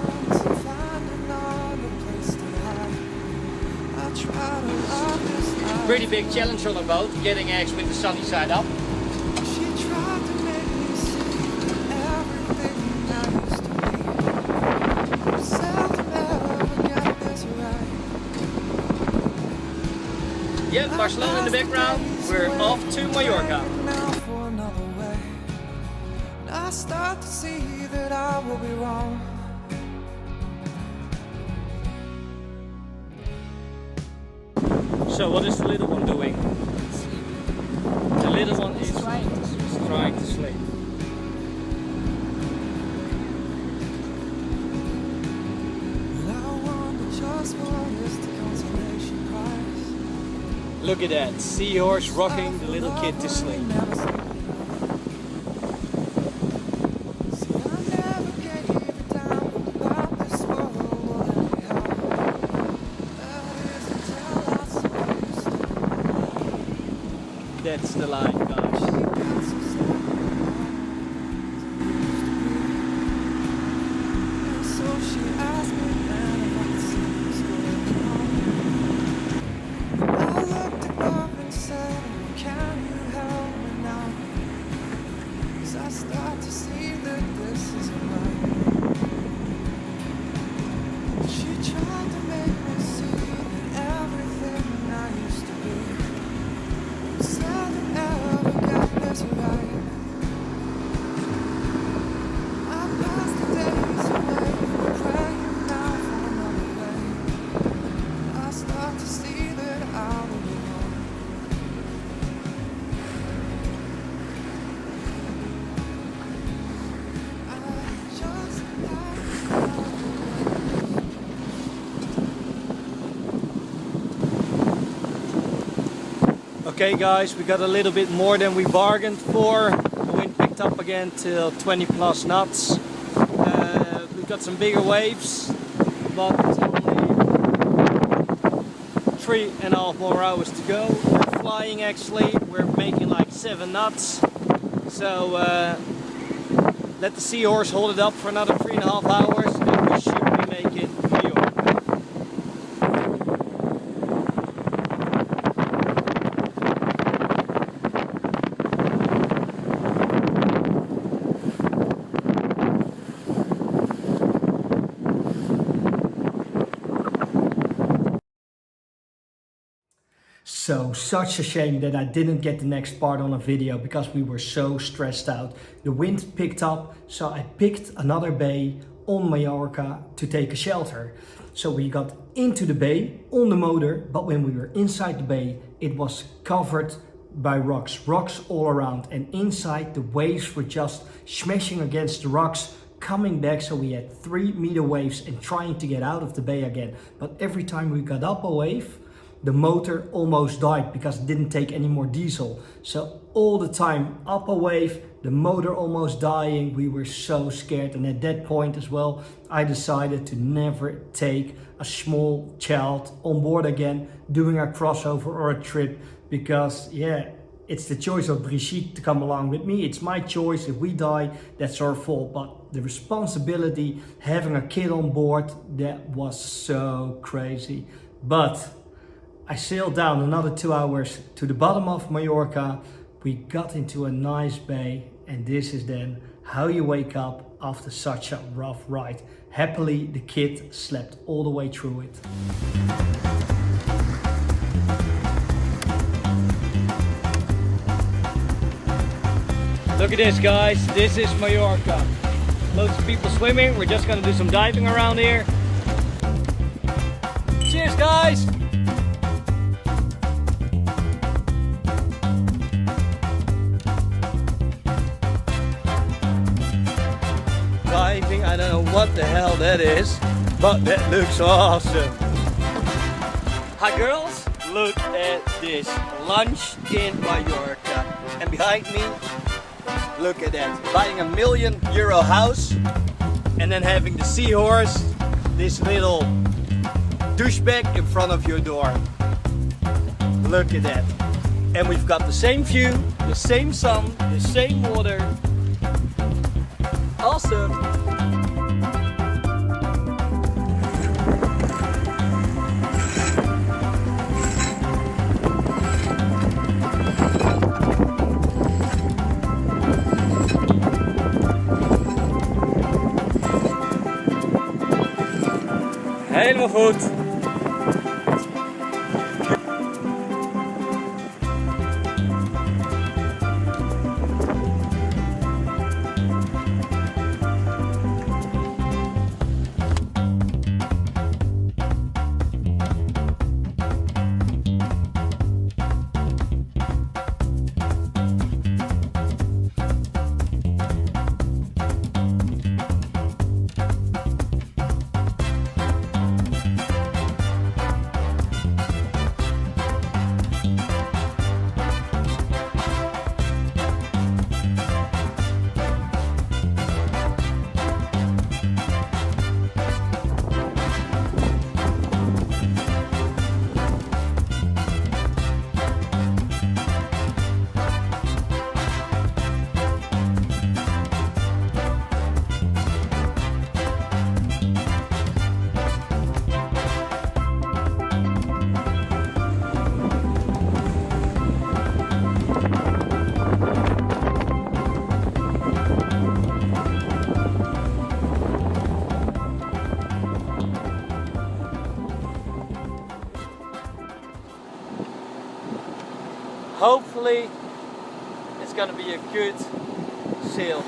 Pretty big challenge on the boat, getting eggs with the sunny side up. Yeah, Barcelona in the background. We're off to Mallorca. I start to see that I will be wrong. So what is the little one doing? The little one is trying to sleep. Look at that, seahorse rocking the little kid to sleep. That's the line, guys. Okay guys, we got a little bit more than we bargained for. The wind picked up again till 20 plus knots. We've got some bigger waves, but only 3.5 more hours to go. We're flying actually, we're making like 7 knots. So let the seahorse hold it up for another 3.5 hours and we should be making Mallorca. So such a shame that I didn't get the next part on a video because we were so stressed out. The wind picked up, so I picked another bay on Mallorca to take a shelter. So we got into the bay on the motor, but when we were inside the bay, it was covered by rocks all around, and inside the waves were just smashing against the rocks, coming back. So we had 3-meter waves and trying to get out of the bay again. But every time we got up a wave, the motor almost died because it didn't take any more diesel. So all the time up a wave, the motor almost dying. We were so scared, and at that point as well, I decided to never take a small child on board again doing a crossover or a trip, because yeah, it's the choice of Brigitte to come along with me. It's my choice. If we die, that's our fault. But the responsibility, having a kid on board, that was so crazy. But I sailed down another 2 hours to the bottom of Mallorca. We got into a nice bay, and this is then how you wake up after such a rough ride. Happily, the kid slept all the way through it. Look at this, guys. This is Mallorca. Loads of people swimming. We're just gonna do some diving around here. Cheers, guys. Diving, I don't know what the hell that is, but that looks awesome. Hi girls, look at this. Lunch in Mallorca. And behind me, look at that. Buying €1 million house and then having the seahorse, this little douchebag in front of your door. Look at that. And we've got the same view, the same sun, the same water. Awesome. Helemaal goed. Hopefully it's gonna be a good sail.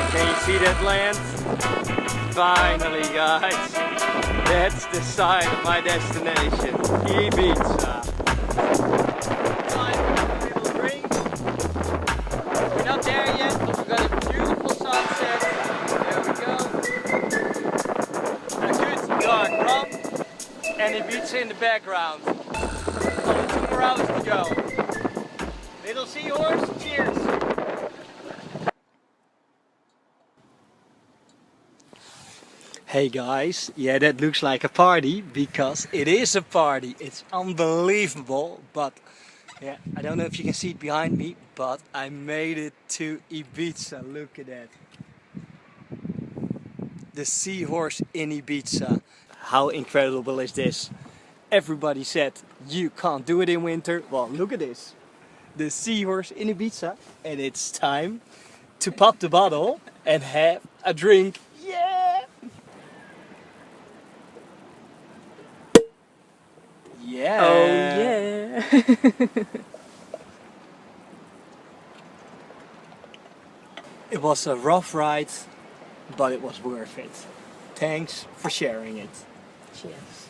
Can you see that land? Finally, guys. That's the sign of my destination, Ibiza. We're not there yet, but we've got a beautiful sunset. There we go. A good dark rum and Ibiza in the background. Only 2 more hours to go. Little seahorse, cheers! Hey guys, yeah, that looks like a party because it is a party. It's unbelievable, but yeah, I don't know if you can see it behind me, but I made it to Ibiza. Look at that. The seahorse in Ibiza. How incredible is this? everybody said you can't do it in winter. Well, look at this. The seahorse in Ibiza, and it's time to pop the bottle and have a drink. Yeah! Yeah! Oh yeah! It was a rough ride, but it was worth it. Thanks for sharing it. Cheers.